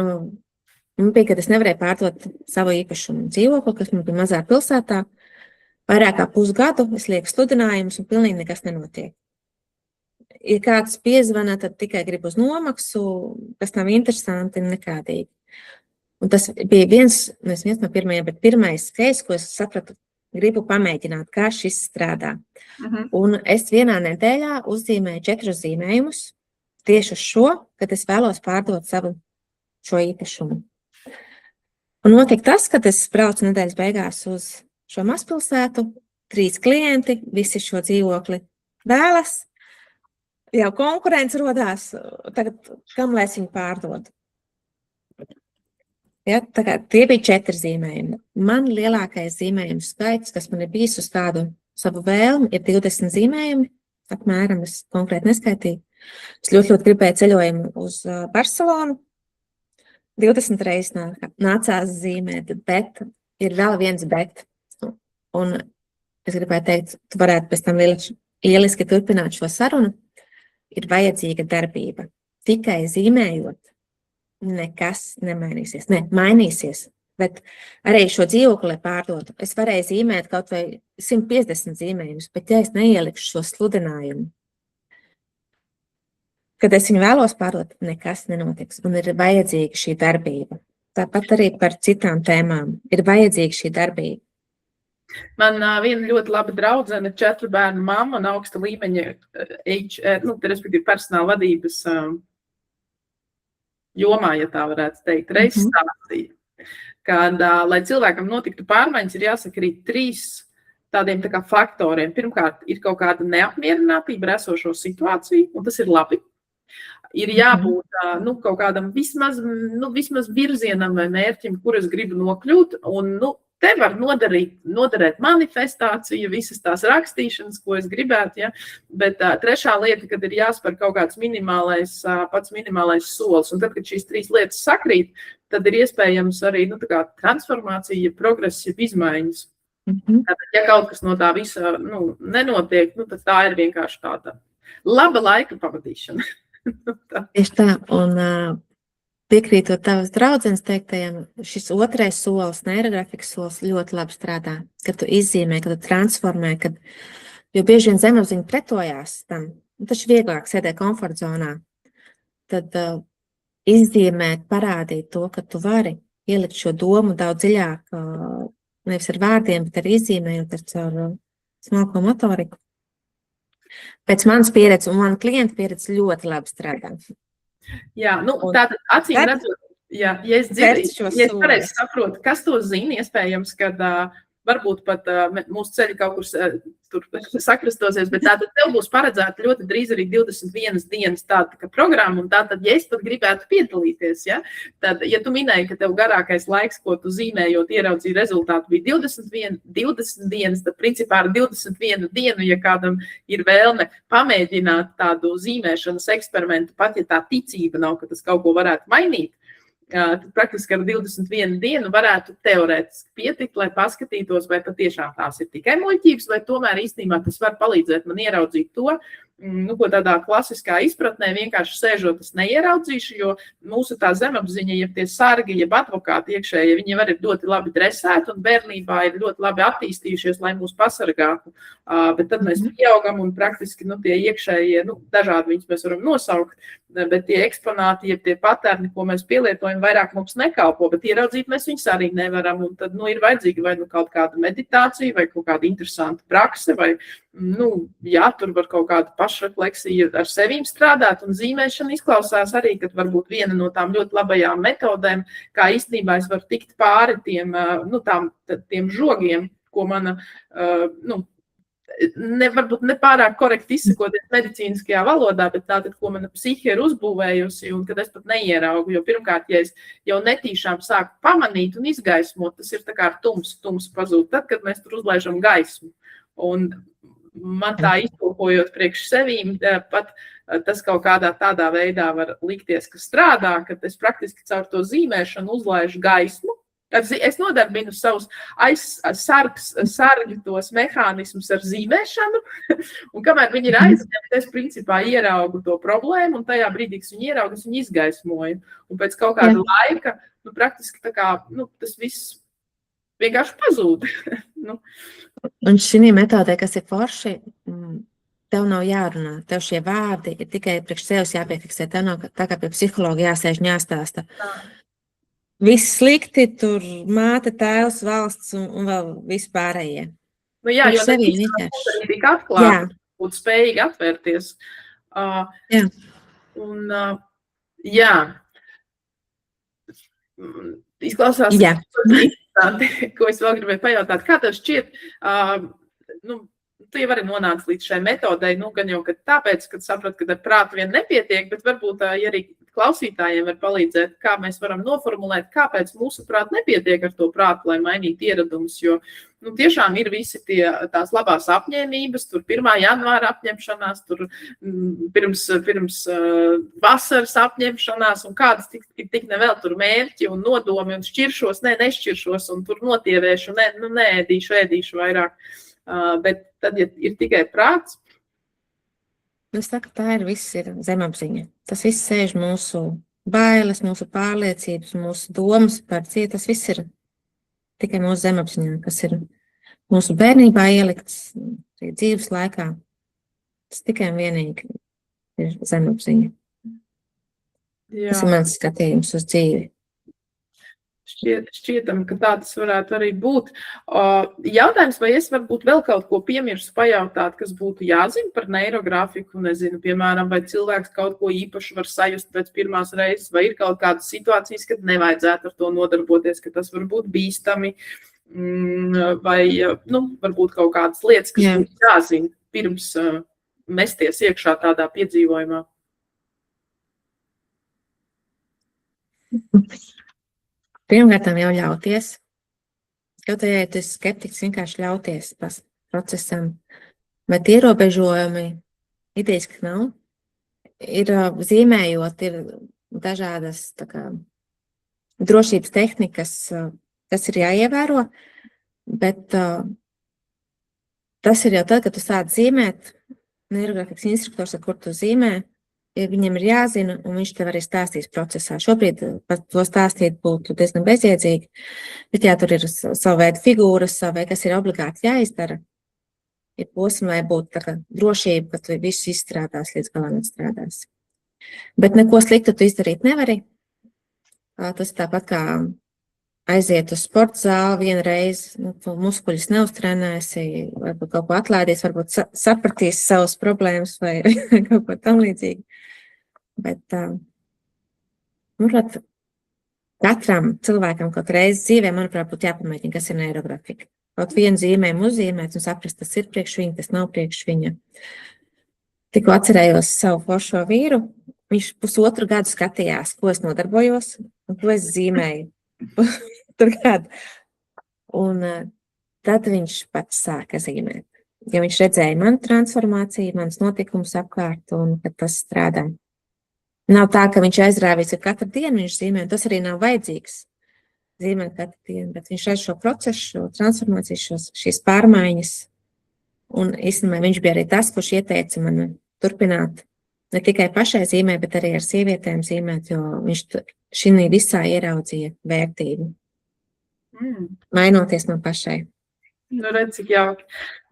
B: man bija, kad es nevarēju pārdot savu īpašumu dzīvokli, kas man bija mazā pilsētā. Vairāk kā pusgadu es lieku sludinājumus un pilnīgi nekas nenotiek. Ja kāds piezvana, tad tikai grib uz nomaksu, kas nav interesanti nekādīgi. Un tas bija viens no pirmajiem, bet pirmais case, ko es sapratu, gribu pamēģināt, kā šis strādā. Un es vienā nedēļā uzzīmēju 4 zīmējumus tieši uz šo, kad es vēlos pārdot savu šo īpašumu. Un notiek tas, kad es braucu nedēļas beigās uz šo mazpilsētu, 3 klienti, visi šo dzīvokli vēlas, jau konkurence rodās, tagad kam lai es viņu pārdodu? Ja, tie bija 4 zīmējumi. Man lielākais zīmējumu skaits, kas man ir bijis uz tādu savu vēlmi, ir 20 zīmējumi, apmēram, es konkrēti neskaitīju. Es ļoti gribēju ceļojumu uz Barcelonu, 20 reizes nācās zīmēt, bet ir vēl viens bet. Un es gribēju teikt, tu varētu pēc tam lieliski turpināt šo sarunu, ir vajadzīga darbība. Tikai zīmējot, nekas nemainīsies. Ne, mainīsies. Bet arī šo dzīvokli, lai pārdotu, es varēju zīmēt kaut vai 150 zīmējumus, bet ja es neielikšu šo sludinājumu, kad es viņu vēlos pārdot, nekas nenotiks. Un ir vajadzīga šī darbība. Tāpat arī par citām tēmām ir vajadzīga šī darbība.
A: Man viena ļoti laba draudzene, 4 bērnu mamma un augsta līmeņa respektīvi personāla vadības jomā, ja tā varētu teikt, reiz stāstīja, kad, lai cilvēkam notiktu pārmaiņas, ir jāsakrīt 3 tādiem tā kā faktoriem. Pirmkārt, ir kaut kāda neapmierinātība ar esošo situāciju, un tas ir labi. Ir jābūt kaut kādam vismaz virzienam vai mērķim, kur es gribu nokļūt, un te var noderēt manifestācija, visas tās rakstīšanas, ko es gribētu, ja? Bet trešā lieta, kad ir jāspēr kaut kāds pats minimālais solis, un tad, kad šīs 3 lietas sakrīt, tad ir iespējams arī tā kā transformācija, progress, izmaiņas. Tātad, ja kaut kas no tā visa nenotiek, tad tā ir vienkārši tāda laba laika pavadīšana.
B: Tieši tā, un piekrītot tavas draudzenes teiktajam, šis otrais solis, neirografikas solis ļoti labi strādā, kad tu izzīmē, kad tu transformē, jo bieži vien zemapziņa pretojās tam, taču vieglāk sēdē komfortzonā, tad izzīmēt, parādīt to, ka tu vari ielikt šo domu daudz dziļāk, nevis ar vārdiem, bet ar izzīmējot ar smalko motoriku. Pēc manas pieredzes un mana klienta pieredzes ļoti labi strādā.
A: Jā, tātad acīm redzot, ja es pareizi saprotu, kas to zina, iespējams, kad varbūt pat mūsu ceļi kaut kur tur sakrastosies, bet tātad tev būs paredzēta ļoti drīz arī 21 dienas tāda programma, un tātad, ja es pat gribētu piedalīties, ja, tad, ja tu minēji, ka tev garākais laiks, ko tu zīmējot, ieraudzīji rezultātu, bija 20 dienas, tad principā ar 21 dienu, ja kādam ir vēlme pamēģināt tādu zīmēšanas eksperimentu, pat ja tā ticība nav, ka tas kaut ko varētu mainīt, tad praktiski ar 21 dienu varētu teorētiski pietikt, lai paskatītos, vai patiešām tās ir tikai muļķības, vai tomēr īstenībā tas var palīdzēt man ieraudzīt to, ko tādā klasiskā izpratnē vienkārši sēžot, es neieraudzīšu, jo mūsu tā zemapziņa, ja tie sargi, ja advokāti iekšēji, viņi var ir ļoti labi dresēti un bērnībā ir ļoti labi attīstījušies, lai mūs pasargātu. Bet tad mēs pieaugam un praktiski tie iekšējie, dažādi viņus mēs varam nosaukt, bet tie eksponāti, ja tie paterni, ko mēs pielietojam, vairāk mums nekalpo, bet ieraudzīt mēs viņus arī nevaram. Un tad ir vajadzīga vai kaut kāda meditācija, vai kaut kāda interesanta prakse, vai tur var kaut kāda pašrefleksija ar sevīm strādāt, un zīmēšana izklausās arī, ka varbūt viena no tām ļoti labajām metodēm, kā īstenībā es varu tikt pāri tiem žogiem, ko mana, varbūt nepārāk korekti izsakoties medicīniskajā valodā, bet tātad, ko mana psihe ir uzbūvējusi, un kad es pat neieraugu, jo pirmkārt, ja es jau netīšām sāku pamanīt un izgaismot, tas ir tā kā tums pazūd, tad, kad mēs tur uzlaižam gaismu. Un man tā iztulkojot priekš sevīm, pat tas kaut kādā tādā veidā var likties, ka strādā, kad es praktiski caur to zīmēšanu uzlaižu gaismu. Es nodarbinu savus sargļos mehānismus ar zīmēšanu, un kamēr viņi ir aizņemti, es principā ieraugu to problēmu, un tajā brīdī, kad viņi ieraugu, es viņu izgaismoju. Un pēc kaut kāda laika, praktiski tā kā, tas viss vienkārši pazūd.
B: Un šī metodē, kas ir forši, tev nav jārunā, tev šie vārdi ir tikai priekš sevis jāpiefiksē, tev nav tā kā pie psihologa jāsēž un jāstāsta. Viss slikti, tur māte, tēvs, valsts un vēl vispārējie.
A: Jā, jo tas ir tik atklāti, būt spējīgi atvērties. Izklausās interesanti, ko es vēl gribēju pajautāt. Kā tev šķiet, tu jau arī nonāci līdz šai metodei, gan jau tāpēc, ka saprati, ka ar prātu vien nepietiek, bet varbūt arī klausītājiem var palīdzēt, kā mēs varam noformulēt, kāpēc mūsuprāt nepietiek ar to prātu, lai mainītu ieradumus, jo tiešām ir visi tās labās apņēmības, tur 1. janvāra apņemšanās, tur pirms vasaras apņemšanās, un kādas tik nevēl tur mērķi un nodomi, un šķiršos, nešķiršos, un tur notievēšu, ēdīšu vairāk. Bet tad, ja ir tikai prāts.
B: Es saku, viss ir zemapziņa. Tas viss sēž mūsu bailes, mūsu pārliecības, mūsu domas par cietu. Tas viss ir tikai mūsu zemapziņā, kas ir mūsu bērnībā ielikts dzīves laikā. Tas tikai un vienīgi ir zemapziņa.
A: Jā.
B: Tas ir mans skatījums uz dzīvi.
A: Šķietam, ka tā tas varētu arī būt. Jautājums, vai es varbūt vēl kaut ko piemirstu pajautāt, kas būtu jāzina par neirografiku, nezinu, piemēram, vai cilvēks kaut ko īpaši var sajust pēc pirmās reizes, vai ir kaut kādas situācijas, kad nevajadzētu ar to nodarboties, ka tas var būt bīstami, vai, varbūt kaut kādas lietas, kas būtu jāzina pirms mesties iekšā tādā piedzīvojumā.
B: Pirmkārt, jau ļauties. Kaut ja tu esi skeptiks, vienkārši ļauties procesam. Bet ierobežojumi idejiski nav. Ir zīmējot, ir dažādas drošības tehnikas, kas ir jāievēro, bet tas ir jau tad, kad tu sāc zīmēt, neirografikas instruktors, ar kur tu zīmē, viņam ir jāzina, un viņš tev arī stāstīs procesā. Šobrīd par to stāstīt būtu diezgan bezjēdzīgi, bet tur ir savu veidu figūras, kas ir obligāti jāizdara. Ir posmi, lai būtu drošība, ka tu visu izstrādās, līdz galam strādās. Bet neko sliktu tu izdarīt nevari. Tas tāpat kā aiziet uz sporta zāli vienreiz, tu muskuļus neuztrenēsi, varbūt kaut ko atlaidīs, varbūt sapratīs savas problēmas vai kaut ko tam līdzīgi. Bet katram cilvēkam kaut reizi dzīvē, manuprāt, būtu jāpamēģina, kas ir neirografika. Kaut vienu zīmējumu uzzīmēt un saprast, tas ir priekš viņa, tas nav priekš viņa. Tikko atcerējos savu foršo vīru, viņš 1,5 gadu skatījās, ko es nodarbojos un ko es zīmēju. Un tad viņš pats sāka zīmēt. Jo viņš redzēja manu transformāciju, manas notikumus apkārt un kad tas strādā. Nav tā, ka viņš aizrāvīs, ka katru dienu viņš zīmē, un tas arī nav vajadzīgs zīmēt katru dienu, bet viņš redz šo procesu, šo transformāciju, šīs pārmaiņas. Un īstenībā viņš bija arī tas, kurš ieteica man turpināt ne tikai pašai zīmēt, bet arī ar sievietēm zīmēt, jo viņš šī visā ieraudzīja vērtību. Mainoties no pašai.
A: Redz, cik jauki.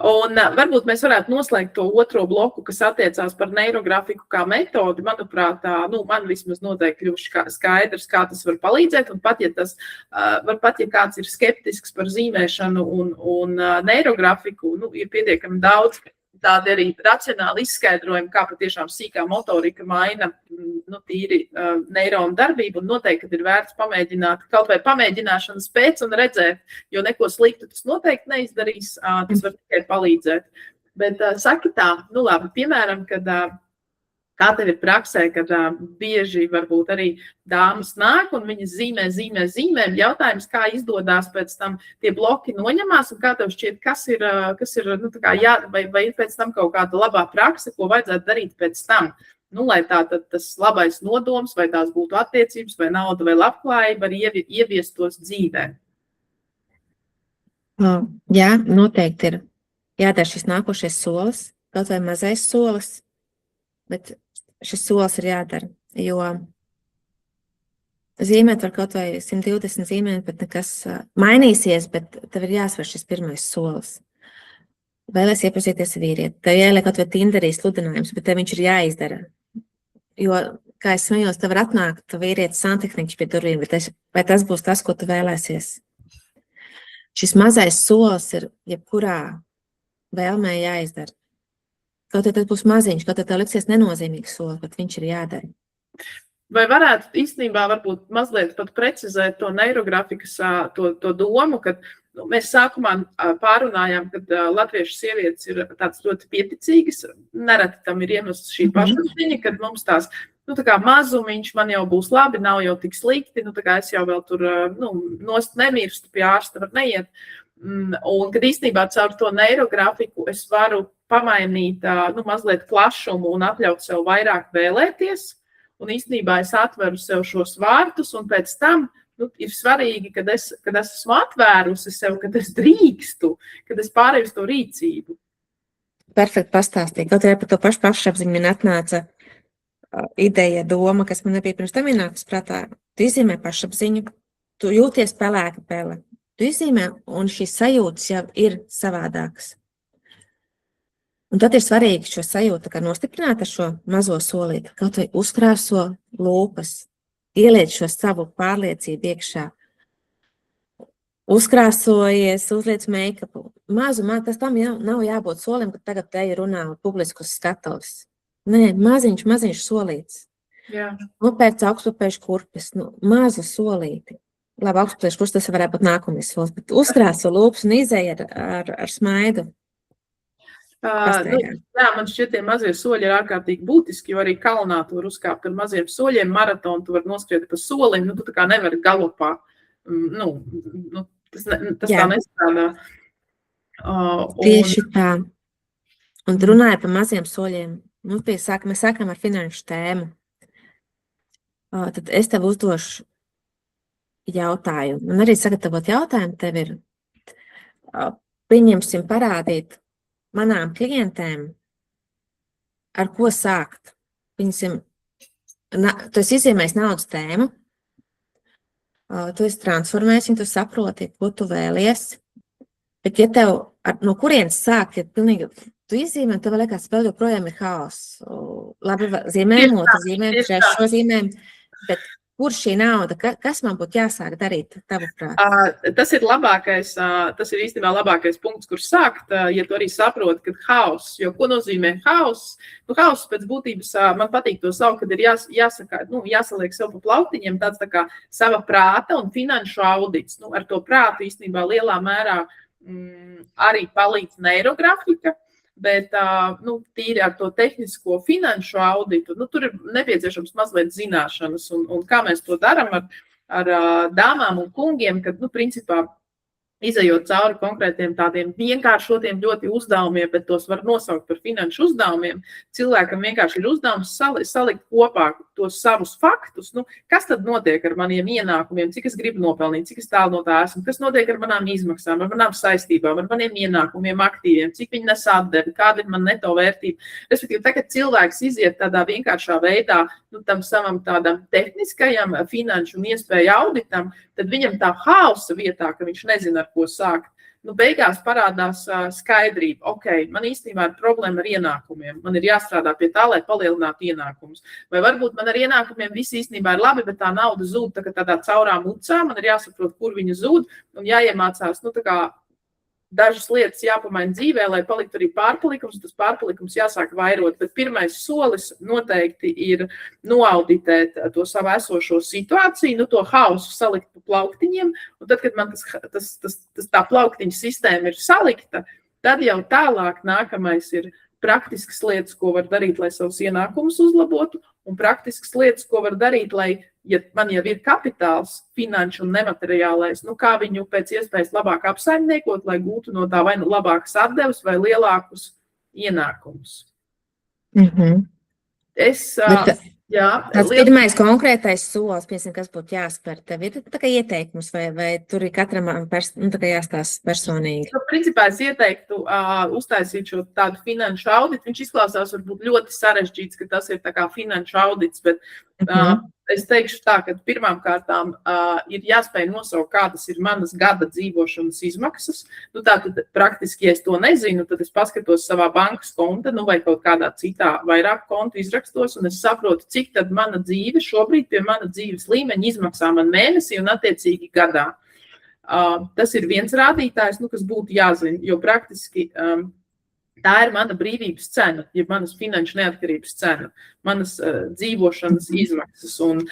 A: Un varbūt mēs varētu noslēgt to otro bloku, kas attiecās par neirografiku kā metodi. Manuprāt, man vismaz noteikti kļuvuši skaidrs, kā tas var palīdzēt. Un pat, ja kāds ir skeptisks par zīmēšanu un neirografiku, ir pietiekami daudz tādi arī racionāli izskaidrojumi, kā patiešām sīkā motorika maina tīri neironu darbību, un noteikti, kad ir vērts pamēģināt, kaut vai pamēģināšanas pēc un redzēt, jo neko sliktu tas noteikti neizdarīs, tas var tikai palīdzēt. Bet saki tā, labi, piemēram, kad kā tev ir praksē, kad bieži varbūt arī dāmas nāk un viņas zīmē, jautājums, kā izdodās pēc tam tie bloki noņemās, un kā tev šķiet, kas ir vai ir pēc tam kaut kāda labā prakse, ko vajadzētu darīt pēc tam, lai tas labais nodoms, vai tās būtu attiecības, vai nauda, vai labklājība, arī ieviestos dzīvē.
B: Jā, noteikti ir jādara šis nākošais solis, kaut vai mazais solis, bet šis solis ir jādara, jo zīmēt var kaut vai 120 zīmēt, bet nekas mainīsies, bet tev ir jāsver šis pirmais solis. Vēlēs iepazīties ar vīrieti. Tev jāieliek kaut vai Tinderī sludinājums, bet tev viņš ir jāizdara. Jo, kā es smējos, tev var atnākt vīrietis santehniķis pie durvīm, vai tas būs tas, ko tu vēlēsies. Šis mazais solis ir jebkurā vēlmē jāizdara. Kaut ja tas būs maziņš, kaut ja tev liksies nenozīmīgs solis, bet viņš ir jādara.
A: Vai varētu īstenībā varbūt mazliet pat precizēt to neirografikas to domu, kad mēs sākumā pārunājām, kad latviešu sievietes ir tāds ļoti pieticīgas, nereti tam ir iemesls šī pašapziņa, kad mums tās tā kā mazumiņš, man jau būs labi, nav jau tik slikti, tā kā es jau vēl tur, nost nemirstu, pie ārsta var neiet. Un, kad īstenībā caur to neirografiku es varu pamainīt, mazliet plašumu un atļaut sev vairāk vēlēties, un īstenībā es atveru sev šos vārtus, un pēc tam, ir svarīgi, kad es esmu atvērusi sev, kad es drīkstu, kad es pārēju uz to rīcību.
B: Perfekti pastāstīt. Kaut arī par to pašapziņu man atnāca ideja, doma, kas man nebija pirms tam ienākas prātā. Tu izzīmē pašapziņu, tu jūties pelēka pele. Tu izzīmē, un šīs sajūtas jau ir savādākas. Un tad ir svarīgi šo sajūtu kā nostiprināt ar šo mazo solīti, kaut vai uzkrāso lūpas, ieliec šo savu pārliecību iekšā. Uzkrāsojies, uzliec make-upu. Tas tam nav jābūt solim, ka tagad te ir runā publiskus skatuves. Nē, maziņš solīts.
A: Jā.
B: Nopērts augstupēšu kurpes, mazu solīti. Labi, augstupēšu kurpes, tas varētu būt nākamais solis, bet uzkrāso lūpas un izēja ar smaidu.
A: Jā, man šķiet, tie mazie soļi ir ārkārtīgi būtiski, jo arī kalnā tu var uzkāpt ar maziem soļiem, maratonu tu var noskriet pa solim, tu tā kā nevari galopā. Tas tā nestrādā.
B: Tieši tā. Un runāja par maziem soļiem. Mēs sākam ar finanšu tēmu. Tad es tev uzdošu jautājumu. Man arī sagatavot jautājumu tev ir, pieņemsim parādīt manām klientēm, ar ko sākt. Tu esi izzīmējis naudas tēmu, tu esi transformējis, un tu saproti, ko tu vēlies. Bet ja tev no kurienes sākt, ja pilnīgi tu izzīmē, tev liekas, vēl joprojām ir haoss. Labi, zīmējam, otru zīmējam, trešo zīmējam, bet kur šī nauda, kas man būtu jāsāk darīt, tavuprāt?
A: Tas ir īstenībā labākais punkts, kur sākt, ja tu arī saproti, ka haoss, jo ko nozīmē haoss? Haoss pēc būtības, man patīk to saukt, kad ir jāsaliek sev pa plauktiņiem tāds tā kā sava prāta un finanšu audits. Ar to prātu īstenībā lielā mērā arī palīdz neirografika. Bet tīri ar to tehnisko finanšu auditu, tur ir nepieciešams mazliet zināšanas, un kā mēs to darām ar dāmām un kungiem, kad, principā, izejot cauri konkrētiem tādiem vienkāršotiem ļoti uzdevumiem, bet tos var nosaukt par finanšu uzdevumiem, cilvēkam vienkārši ir uzdevums salikt kopā tos savus faktus, kas tad notiek ar maniem ienākumiem, cik es gribu nopelnīt, cik es tālu no tā esmu, kas notiek ar manām izmaksām, ar manām saistībām, ar maniem ienākumiem, aktīviem, cik viņi nes atdevi, kāda ir man neto vērtība. Respektīvi, tagad cilvēks iziet tādā vienkāršā veidā, tam savam tādam tehniskajam finanšu un iespēju auditam, tad viņam tā hausa vietā, ka viņš nezina, ar ko sākt. Beigās parādās skaidrība. Man īstenībā ir problēma ar ienākumiem. Man ir jāstrādā pie tā, lai palielinātu ienākumus. Vai varbūt man ar ienākumiem viss īstenībā ir labi, bet tā nauda zūd tādā caurā mucā. Man ir jāsaprot, kur viņa zūd un jāiemācās, dažas lietas jāpamaina dzīvē, lai paliktu arī pārpalikums, tas pārpalikums jāsāk vairot, bet pirmais solis noteikti ir noauditēt to savu esošo situāciju, to hausu salikt pa plauktiņiem, un tad, kad man tā plauktiņa sistēma ir salikta, tad jau tālāk nākamais ir praktiskas lietas, ko var darīt, lai savus ienākumus uzlabotu, un praktiskas lietas, ko var darīt, lai, ja man jau ir kapitāls, finanšu un nemateriālais, kā viņu pēc iespējas labāk apsaimniekot, lai gūtu no tā vai labākas atdeves vai lielākus ienākumus. Tas
B: pirmais konkrētais solis, kas būtu jāspēr, tev ir tā kā ieteikums, vai tur ir katram jāstāsta personīgi?
A: Principā es ieteiktu uztaisīt šo tādu finanšu auditu. Viņš izklausās varbūt ļoti sarežģīts, ka tas ir tā kā finanšu audits, bet es teikšu tā, ka pirmām kārtām ir jāspēj nosaukt, kādas ir manas gada dzīvošanas izmaksas. Tātad praktiski, ja es to nezinu, tad es paskatos savā bankas konta, vai kaut kādā citā vairāk kontu izrakstos, un es saprotu, cik tad mana dzīve šobrīd pie mana dzīves līmeņa izmaksā man mēnesī un attiecīgi gadā. Tas ir viens rādītājs, kas būtu jāzina, jo praktiski Tā ir mana brīvības cena, ja manas finanšu neatkarības cena, manas dzīvošanas izmaksas. Un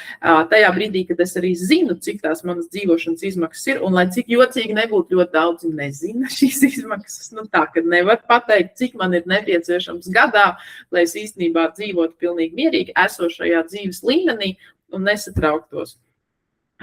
A: tajā brīdī, kad es arī zinu, cik tās manas dzīvošanas izmaksas ir, un lai cik jocīgi nebūtu, ļoti daudzi nezina šīs izmaksas, tā, kad nevar pateikt, cik man ir nepieciešams gadā, lai es īstenībā dzīvotu pilnīgi mierīgi esošajā dzīves līmenī un nesatrauktos.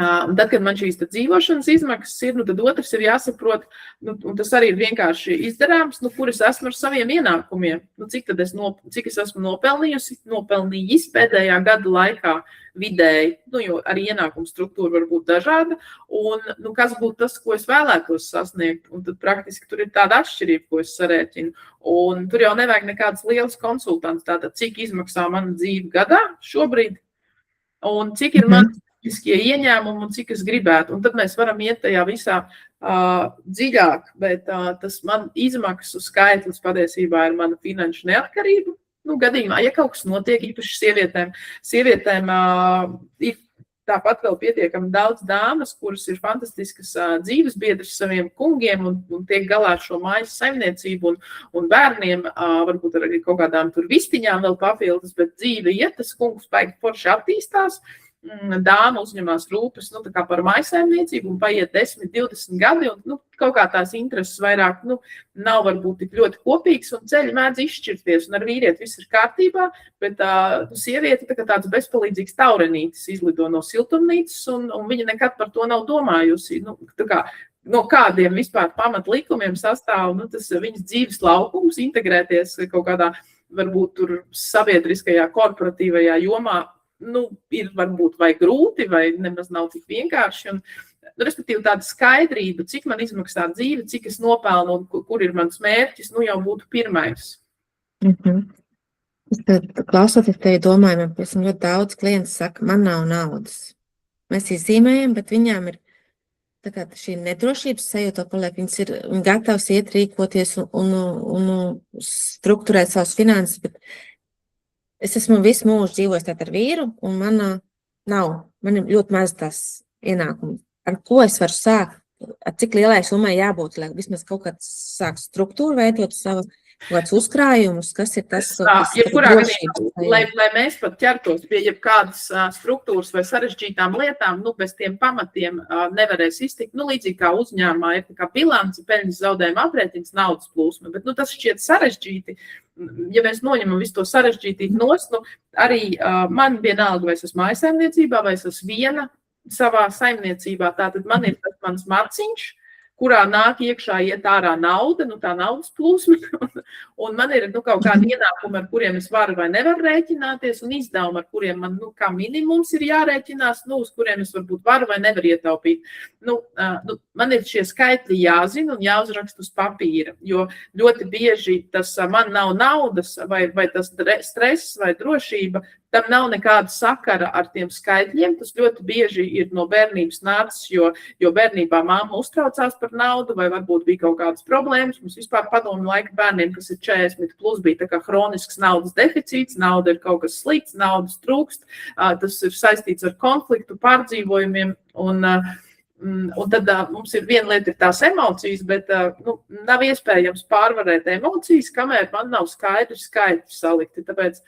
A: Un tad, kad man šīs dzīvošanas izmaksas ir, tad otrs ir jāsaprot, un tas arī ir vienkārši izdarāms, kur es esmu ar saviem ienākumiem, cik es esmu nopelnījis pēdējā gada laikā vidēji, jo arī ienākumu struktūra var būt dažāda, un kas būtu tas, ko es vēlētos sasniegt, un tad praktiski tur ir tāda atšķirība, ko es sarēķinu, un tur jau nevajag nekādas lielas konsultants, tātad cik izmaksā mana dzīve gadā šobrīd, un cik ir man ieņēmumi un cik es gribētu. Un tad mēs varam iet tajā visā dziļāk, bet tas man izmaksu skaitlis patiesībā ir mana finanšu neatkarība. Gadījumā, ja kaut kas notiek, īpaši sievietēm ir tāpat vēl pietiekami daudz dāmas, kuras ir fantastiskas dzīves biedras saviem kungiem un tiek galā ar šo mājas saimniecību un bērniem, varbūt arī kaut kādām tur vistiņām vēl papildus, bet dzīve iet, tas kungs baigi forši attīstās. Dāma uzņemās rūpes tā kā par mājsaimniecību un paiet 10, 20 gadi un kaut kā tās intereses vairāk nav varbūt tik ļoti kopīgas un ceļi mēdz izšķirties un ar vīrieti viss ir kārtībā, bet sieviete tā kā tāds bezpalīdzīgs taurenītis izlido no siltumnīcas un viņa nekad par to nav domājusi. Tā kā no kādiem vispār pamatlikumiem sastāv tas viņas dzīves laukums, integrēties kaut kādā varbūt tur sabiedriskajā korporatīvajā jomā, ir varbūt vai grūti, vai nemaz nav tik vienkārši. Respektīvi tāda skaidrība, cik man izmaksā dzīve, cik es nopelnu un kur ir mans mērķis, jau būtu pirmais.
B: Klausoties tevi domāju, man ļoti daudz klienti saka, man nav naudas. Mēs izzīmējam, bet viņām ir tā kā šī nedrošības sajūta, paliek, viņas ir gatavs iet rīkoties un strukturēt savus finanses, bet es esmu visu mūžu dzīvojis ar vīru, un man ir ļoti maz tās ienākumi. Ar ko es varu sākt? Ar cik lielai summai jābūt, lai vismaz kaut kāds sāk struktūru veidot savu kāds uzkrājumus, kas ir tas, kas ir drošības.
A: Lai mēs pat ķertos pie jebkādas struktūras vai sarežģītām lietām, bez tiem pamatiem nevarēs iztikt. Līdzīgi kā uzņēmumā ir kā bilanci, peļņas zaudējuma aprēķins, naudas plūsma, bet tas šķiet sarežģīti. Ja mēs noņemam visu to sarežģītību nost, arī man vienalga, vai es esmu mājsaimniecībā, vai es esmu viena savā saimniecībā, tātad man ir tas mans maciņš, kurā nāk iekšā iet ārā nauda, tā naudas plūsma, un man ir kaut kādi ienākumi, ar kuriem es varu vai nevaru rēķināties, un izdevumi, ar kuriem man kā minimums ir jārēķinās, uz kuriem es varbūt varu vai nevaru ietaupīt. Man ir šie skaitļi jāzina un jāuzraksta uz papīra, jo ļoti bieži tas man nav naudas vai tas stress vai drošība, tam nav nekāda sakara ar tiem skaitļiem. Tas ļoti bieži ir no bērnības nācis, jo bērnībā mamma uztraucās par naudu vai varbūt bija kaut kādas problēmas. Mums vispār padomu laika bērniem, kas ir 40 plus, bija tā kā hronisks naudas deficīts, nauda ir kaut kas slikts, naudas trūkst, tas ir saistīts ar konfliktu, pārdzīvojumiem un tad mums ir viena lieta ir tās emocijas, bet nav iespējams pārvarēt emocijas, kamēr man nav skaidrs skaitļi salikti. Tāpēc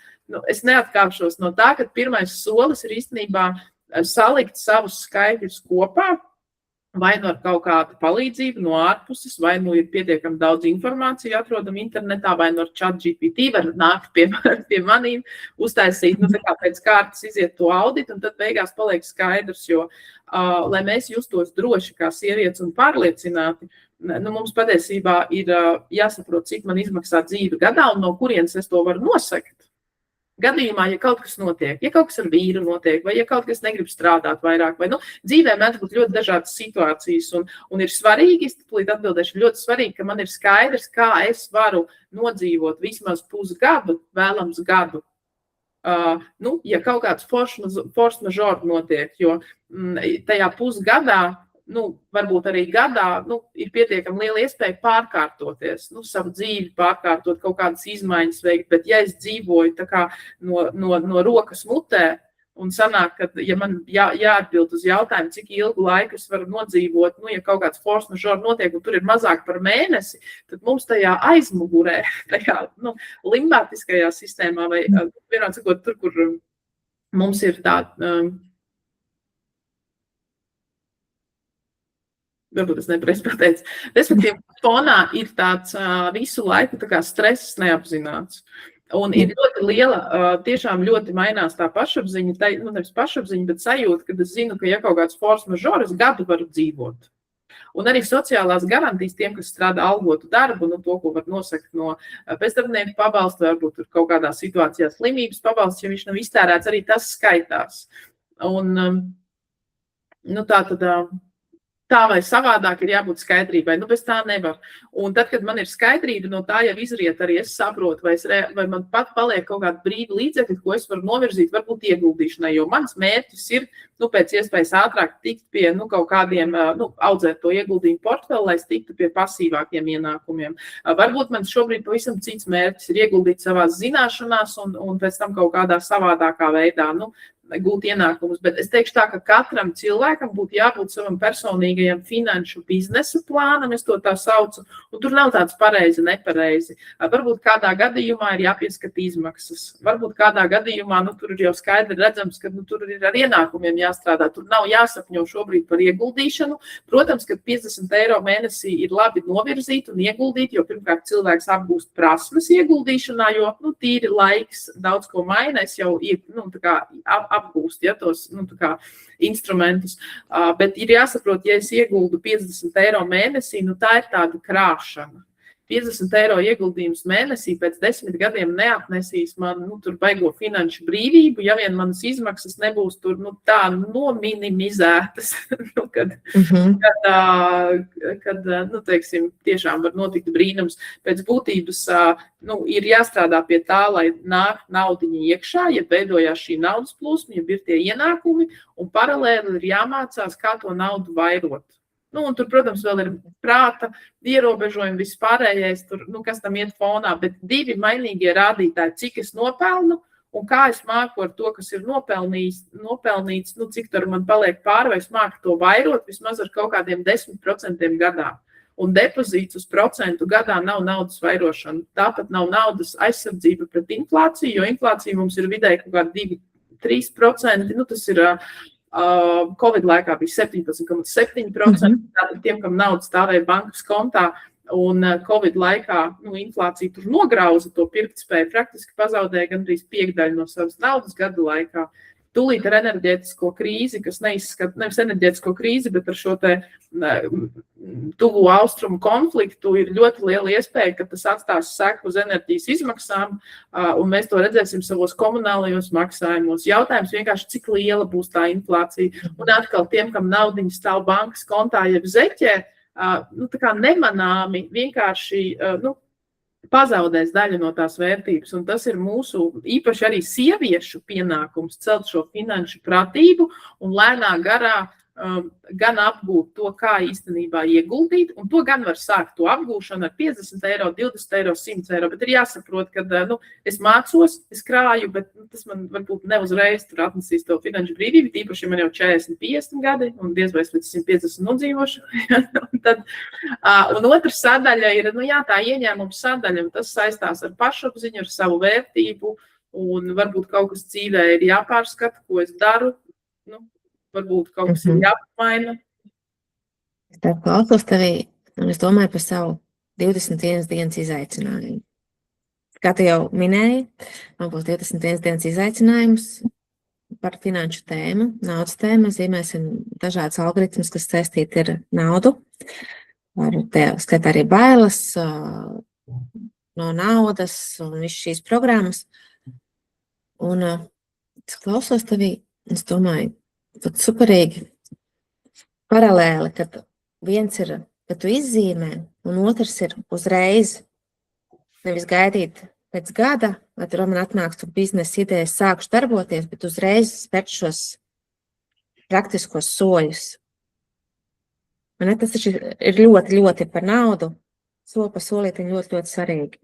A: es neatkāpšos no tā, ka pirmais solis ir īstenībā salikt savus skaitļus kopā, vai ar kaut kādu palīdzību no ārpuses, vai ir pietiekami daudz informāciju atrodam internetā, vai ar ChatGPT var nākt pie manīm, uztaisīt, tā kā pēc kārtas iziet to auditu, un tad beigās paliek skaidrs, jo, lai mēs justos droši kā sievietes un pārliecināti, mums patiesībā ir jāsaprot, cik man izmaksā dzīve gadā, un no kurienes es to varu nosakt. Gadījumā, ja kaut kas notiek, ja kaut kas ar vīru notiek, vai ja kaut kas negrib strādāt vairāk, vai dzīvē mēdz būt ļoti dažādas situācijas, un ir svarīgi, es tūlīt atbildēšu, ļoti svarīgi, ka man ir skaidrs, kā es varu nodzīvot vismaz pusgadu, vēlams gadu. Ja kaut kāds force majeure notiek, jo tajā pusgadā, varbūt arī gadā, ir pietiekami liela iespēja pārkārtoties, savu dzīvi pārkārtot, kaut kādas izmaiņas veikt, bet ja es dzīvoju tā kā no rokas mutē, Un sanāk, ka, ja man jāatbild uz jautājumu, cik ilgu laiku es varu nodzīvot, ja kaut kāds force majeure notiek, un tur ir mazāk par mēnesi, tad mums tajā aizmugurē, tajā limbātiskajā sistēmā, vai vienādi sakot, tur, kur mums ir tāda, varbūt es nepareizi pateicu, respektīvi, fonā ir tāds visu laiku tā kā stress neapzināts. Un ir ļoti liela, tiešām ļoti mainās tā pašapziņa, nevis pašapziņa, bet sajūta, kad es zinu, ka ja kaut kāds force majeure, es gadu varu dzīvot. Un arī sociālās garantijas tiem, kas strādā algotu darbu, to, ko var nosakt no bezdarbnieku pabalsta, varbūt tur kaut kādā situācijā slimības pabalsts, ja viņš nav iztērēts, arī tas skaitās. Un, tā vai savādāk ir jābūt skaidrībai. Bez tā nevar. Un tad, kad man ir skaidrība, no tā jau izriet arī es saprotu, vai man pat paliek kaut kāda brīva līdzekļa, ko es varu novirzīt, varbūt ieguldīšanai, jo mans mērķis ir, pēc iespējas ātrāk tikt pie, kaut kādiem, audzēt to ieguldījumu portfeli, lai es tiktu pie pasīvākiem ienākumiem. Varbūt man šobrīd pavisam cits mērķis ir ieguldīt savās zināšanās un pēc tam kaut kādā savādākā veidā, gūt ienākumus, bet es teikšu tā, ka katram cilvēkam būtu jābūt savam personīgajam finanšu biznesa plānam, es to tā saucu, un tur nav tāds pareizi, nepareizi. Varbūt kādā gadījumā ir jāpieskata izmaksas, varbūt kādā gadījumā, tur ir jau skaidri redzams, ka tur ir ar ienākumiem jāstrādā, tur nav jāsapņo šobrīd par ieguldīšanu. Protams, ka 50 eiro mēnesī ir labi novirzīt un ieguldīt, jo pirmkārt cilvēks apgūst prasmes ieguldīšanā, jo, tīri laiks daudz ko maina, es jau, apgūst, tos instrumentus. Bet ir jāsaprot, ja es ieguldu 50 eiro mēnesī, tā ir tāda krāšana. 50 eiro ieguldījums mēnesī pēc 10 gadiem neapnesīs man tur baigo finanšu brīvību, ja vien manas izmaksas nebūs tur tā nominimizētas, kad teiksim, tiešām var notikt brīnums. Pēc būtības ir jāstrādā pie tā, lai nāk naudiņa iekšā, ja veidojās šī naudas plūsma, ja ir tie ienākumi, un paralēli ir jāmācās, kā to naudu vairot. Un tur, protams, vēl ir prāta ierobežojumi, viss pārējais, tur, kas tam iet fonā, bet divi mainīgie rādītāji, cik es nopelnu un kā es māku ar to, kas ir nopelnīts, cik tur man paliek pāri, vai es māku to vairot vismaz ar kaut kādiem 10% gadā. Un depozīts uz procentu gadā nav naudas vairošana. Tāpat nav naudas aizsardzība pret inflāciju, jo inflācija mums ir vidēji kaut kādi 2-3%, tas ir... Covid laikā bija 17,7%, tātad tiem, kam nauda stāvēja bankas kontā, un Covid laikā inflācija tur nograuza to pirktspēju, praktiski pazaudēja gandrīz 5% no savas naudas gadu laikā. Tūlīt ar enerģētisko krīzi, kas neizskata, nevis enerģētisko krīzi, bet ar šo te tuvu austrumu konfliktu ir ļoti liela iespēja, ka tas atstās seku uz enerģijas izmaksām, un mēs to redzēsim savos komunālajos maksājumos. Jautājums vienkārši, cik liela būs tā inflācija. Un atkal tiem, kam naudiņa stāv bankas kontā jeb zeķē, tā kā nemanāmi vienkārši, pazaudēs daļu no tās vērtības, un tas ir mūsu, īpaši arī sieviešu pienākums celt šo finanšu pratību un lēnā garā gan apgūt to, kā īstenībā ieguldīt, un to gan var sākt to apgūšanu ar 50 eiro, 20 eiro, 100 eiro, bet ir jāsaprot, ka es mācos, es krāju, bet tas man varbūt neuzreiz tur atnesīs to finanšu brīvību, īpaši man jau 40, 50 gadi, un diez vai es līdz 150 nodzīvošu. Un otra sadaļa ir, tā ieņēmuma sadaļa, un tas saistās ar pašapziņu, ar savu vērtību, un varbūt kaut kas dzīvē ir jāpārskata, ko es daru, varbūt kaut kas ir jāpamaina.
B: Es tā klausos tevī, un es domāju par savu 21 dienas izaicinājumu. Kā tu jau minēji, man būs 21 dienas izaicinājums par finanšu tēmu, naudas tēmu. Mēs zīmēsim dažādas algoritmus, kas saistīti ar naudu. Skatā arī bailes no naudas un visu šīs programmas. Un es klausos tevī, es domāju, tad superīgi paralēli, kad viens ir, ka tu izzīmē, un otrs ir uzreiz, nevis gaidīt pēc gada, vai tur man atnāks tur biznesa idejas, sākšu darboties, bet uzreiz spērt šos praktiskos soļus. Man tas ir ļoti, ļoti par naudu, soli pa solītim ļoti, ļoti svarīgi.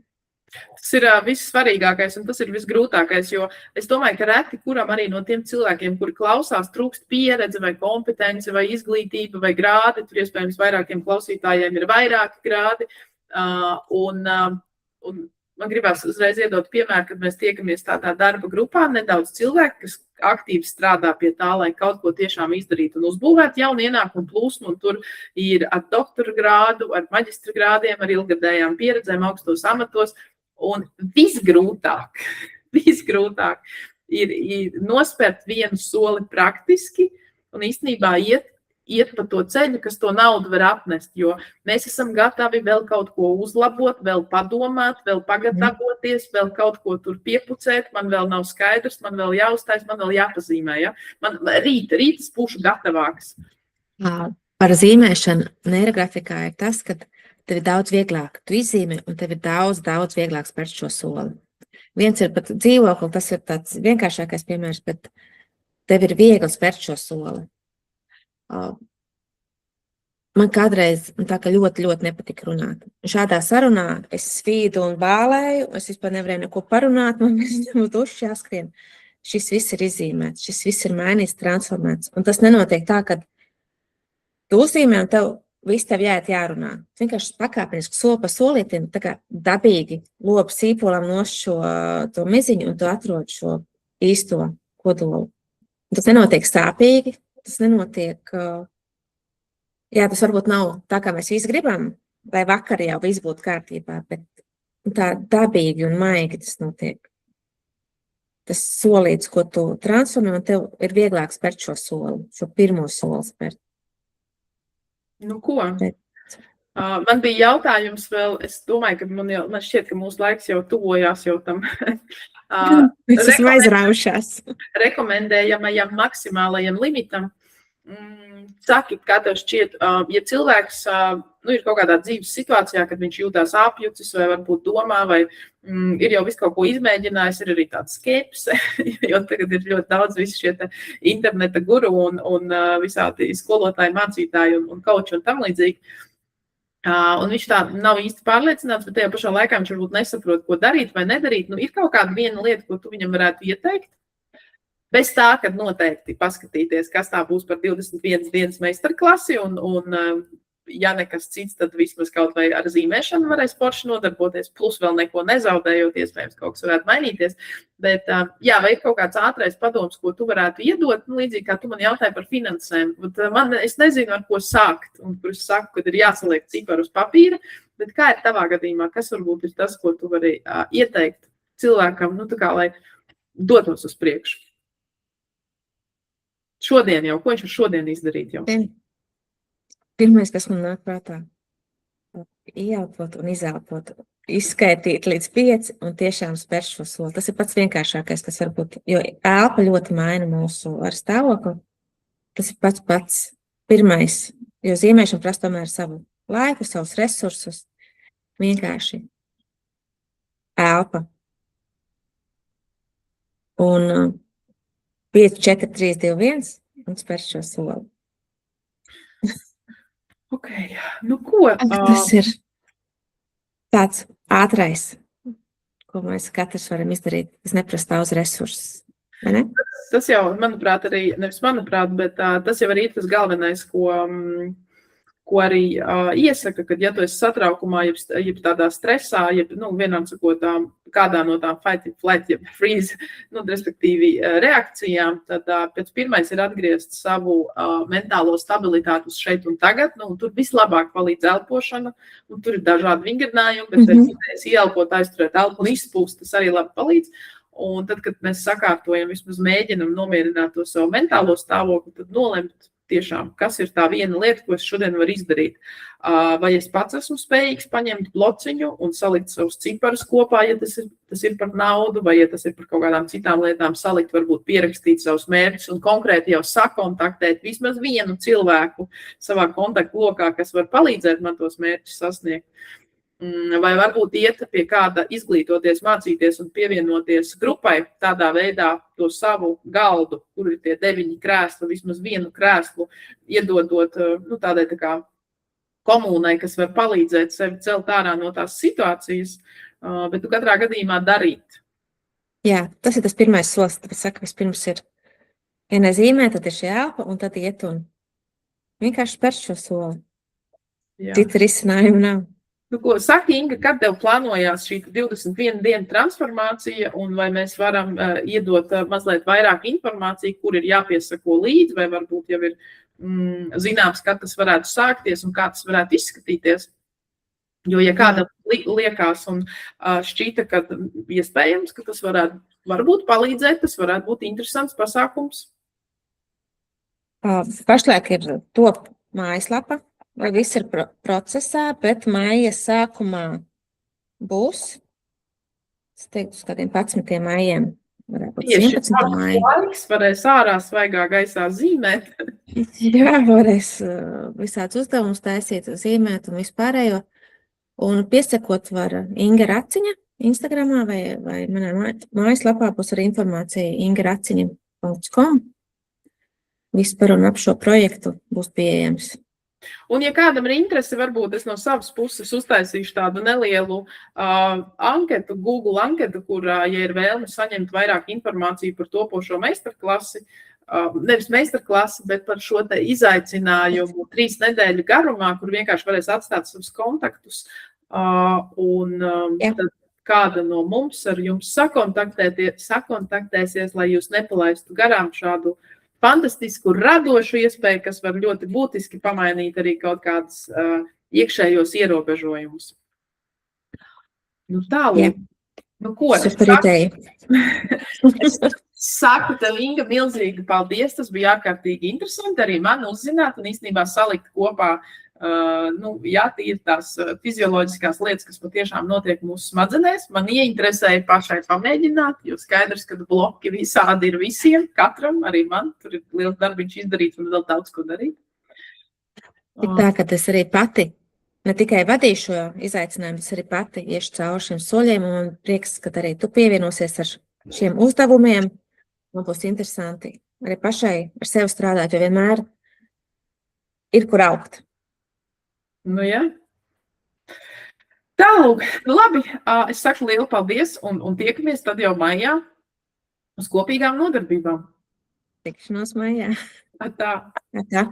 A: Tas ir vissvarīgākais un tas ir visgrūtākais, jo es domāju, ka reti kuram arī no tiem cilvēkiem, kuri klausās, trūkst pieredze vai kompetence vai izglītība vai grādi, tur iespējams vairākiem klausītājiem ir vairāki grādi, un man gribās uzreiz iedot piemēru, kad mēs tiekamies tādā darba grupā, nedaudz cilvēki, kas aktīvi strādā pie tā, lai kaut ko tiešām izdarītu un uzbūvētu jaunu ienākumu plūsmu, un tur ir ar doktora grādu, ar maģistra grādiem, ar ilgadējām pieredzēm, augstos amatos, un visgrūtāk ir nospērt vienu soli praktiski un īstenībā iet pa to ceļu, kas to naudu var atnest, jo mēs esam gatavi vēl kaut ko uzlabot, vēl padomāt, vēl pagatavoties, vēl kaut ko tur piepucēt, man vēl nav skaidrs, man vēl jāuztais, man vēl jāpazīmē, ja? Man rīt es būšu gatavāks.
B: Par zīmēšanu neirografikā ir tas, ka tev ir daudz vieglāk, tu izzīmē, un tev ir daudz vieglāk spērt šo soli. Viens ir pat dzīvokli, tas ir tāds vienkāršākais piemērs, bet tev ir viegli spērt šo soli. Man kādreiz tā kā ļoti nepatika runāt. Šādā sarunā es svīdu un bālēju, es vispār nevarēju neko parunāt, man būtu uši jāskrien. Šis viss ir izzīmēts, šis viss ir mainīts, transformēts. Un tas nenotiek tā, ka tu uzzīmē un viss tev jārunā. Vienkārši pakāpeniski soli pa solītim, tā kā dabīgi lopu sīpolam nos to miziņu un tu atrod šo īsto kodolu. Tas nenotiek sāpīgi. Tas nenotiek, tas varbūt nav tā, kā mēs visi gribam, vai vakar jau viss būtu kārtībā, bet tā dabīgi un maigi tas notiek. Tas solīts, ko tu transformē, un tev ir vieglāk spērt šo soli, šo pirmo soli spērt.
A: Nu, ko? Man bija jautājums vēl, es domāju, ka man šķiet, ka mūsu laiks jau tuvojās jau tam.
B: Es esmu aizraujušās.
A: Rekomendējamajam maksimālajam limitam. Saki, kā tev šķiet, ja cilvēks ir kaut kādā dzīves situācijā, kad viņš jūtās apjucis vai varbūt domā, vai ir jau visu kaut ko izmēģinājis, ir arī tāds skepse, jo tagad ir ļoti daudz visi šie interneta guru un visādi skolotāji, mācītāji un kauči un tam līdzīgi. Un viņš tā nav īsti pārliecināts, bet tajā pašā laikā viņš varbūt nesaprot, ko darīt vai nedarīt. Ir kaut kāda viena lieta, ko tu viņam varētu ieteikt? Bez tā, kad noteikti paskatīties, kas tā būs par 21 dienas meistarklasi un ja nekas cits, tad vismaz kaut vai ar zīmēšanu varēs forši nodarboties, plus vēl neko nezaudējot, iespējams, kaut kas varētu mainīties. Bet, vai ir kaut kāds ātrais padoms, ko tu varētu iedot, līdzīgi kā tu man jautāji par finansēm. Es nezinu, ar ko sākt, un kur es saku, kad ir jāsaliek ciparu uz papīra, bet kā ir tavā gadījumā, kas varbūt ir tas, ko tu vari ieteikt cilvēkam, lai dotos uz priekšu? Šodien jau, ko viņš var šodien izdarīt jau?
B: Pirmais, kas man nāk prātā, ieelpot un izelpot, izskaitīt līdz 5 un tiešām spērt šo soli. Tas ir pats vienkāršākais, kas var būt, jo elpa ļoti maina mūsu ar stāvokli. Tas ir pats pirmais, jo zīmēšana prasa tomēr savu laiku, savus resursus. Vienkārši elpa. Un 5, 4, 3, 2, 1 un spērt šo soli.
A: Ok, ko?
B: Tas ir tāds ātrais, ko mēs katrs varam izdarīt. Tas neprasa daudz resursus, vai ne?
A: Tas jau, manuprāt, arī, nevis manuprāt, bet tas jau arī ir tas galvenais, ko arī iesaka, kad ja tu esi satraukumā, jeb tādā stresā, vienam sakot, kādā no tām fight, flight, jeb freeze, respektīvi reakcijām, tad pēc pirmais ir atgriezt savu mentālo stabilitāti uz šeit un tagad, tur vislabāk palīdz elpošana, un tur ir dažādi vingrinājumi, bet pēc idejas ieelpot, aizturēt elpu un izpūst, tas arī labi palīdz. Un tad, kad mēs sakārtojam, vismaz mēģinam nomierināt to savu mentālo stāvokli, tad nolemt tiešām, kas ir tā viena lieta, ko es šodien varu izdarīt. Vai es pats esmu spējīgs paņemt blociņu un salikt savus ciparus kopā, ja tas ir par naudu, vai ja tas ir par kaut kādām citām lietām, salikt, varbūt pierakstīt savus mērķus un konkrēti jau sakontaktēt vismaz vienu cilvēku savā kontaktu lokā, kas var palīdzēt man tos mērķus sasniegt. Vai varbūt iet pie kāda izglītoties, mācīties un pievienoties grupai, tādā veidā to savu galdu, kur ir tie 9 krēsli, vismaz vienu krēslu, iedodot tādai tā kā komunai, kas var palīdzēt sevi celt ārā no tās situācijas, bet tu katrā gadījumā darīt.
B: Jā, tas ir tas pirmais solis. Tāpēc saka, vispirms ir, ja nezīmē, tad ir šī elpa, un tad iet un vienkārši spērš šo soli.
A: Jā.
B: Cita risinājuma nav.
A: Nu, ko saka, Inga, kad tev plānojās šī 21 dienu transformācija, un vai mēs varam iedot mazliet vairāk informāciju, kur ir jāpiesako līdzi, vai varbūt jau ir zināms, kad tas varētu sākties un kā tas varētu izskatīties? Jo, ja kādam liekas un šķita, ka iespējams, ka tas varbūt palīdzēt, tas varētu būt interesants pasākums.
B: Pašlaik ir top mājaslapa, vai viss ir procesā, bet maija sākumā būs, es teiktu, uz kādiem 11. maijiem, varētu būt 11. maija.
A: Laiks varēs ārā svaigā gaisā zīmēt.
B: Jā, varēs visādus uzdevumus taisīt, zīmēt un vispārējo. Un piesakot var Inga Raciņa Instagramā vai manā mājaslapā būs arī informācija ingaraciņa.com. Viss par un ap šo projektu būs pieejams.
A: Un, ja kādam ir interese, varbūt es no savas puses uztaisīšu tādu nelielu anketu, Google anketu, kurā, ja ir vēlme saņemt vairāk informāciju par topošo meistarklasi, nevis meistarklasi, bet par šo te izaicinājumu 3 nedēļu garumā, kur vienkārši varēs atstāt savus kontaktus, un tad kāda no mums ar jums sakontaktēsies, lai jūs nepalaistu garām šādu fantastisku, radošu iespēju, kas var ļoti būtiski pamainīt arī kaut kādas iekšējos ierobežojumus. Nu tālāk. Nu ko?
B: Super ideja.
A: Es saku tev, Inga, milzīgi paldies. Tas bija ārkārtīgi interesanti arī man uzzināt un īstenībā salikt kopā tīri tās fizioloģiskās lietas, kas patiešām notiek mūsu smadzenēs. Man ieinteresēja pašai pamēģināt, jo skaidrs, ka bloki visādi ir visiem, katram, arī man. Tur ir liels darbiņš izdarīts un vēl daudz ko darīt.
B: Ir tā, ka es arī pati ne tikai vadīju šo izaicinājumu, es arī pati iešu cauri šiem soļiem, un man prieks, ka arī tu pievienosies ar šiem uzdevumiem. Man būs interesanti arī pašai ar sevi strādāt, jo vienmēr ir kur augt.
A: Nu, jā. Tālūk, labi, es saku lielu paldies un tiekamies tad jau maijā uz kopīgām nodarbībām.
B: Tikšanos maijā.
A: Tā.
B: Tā.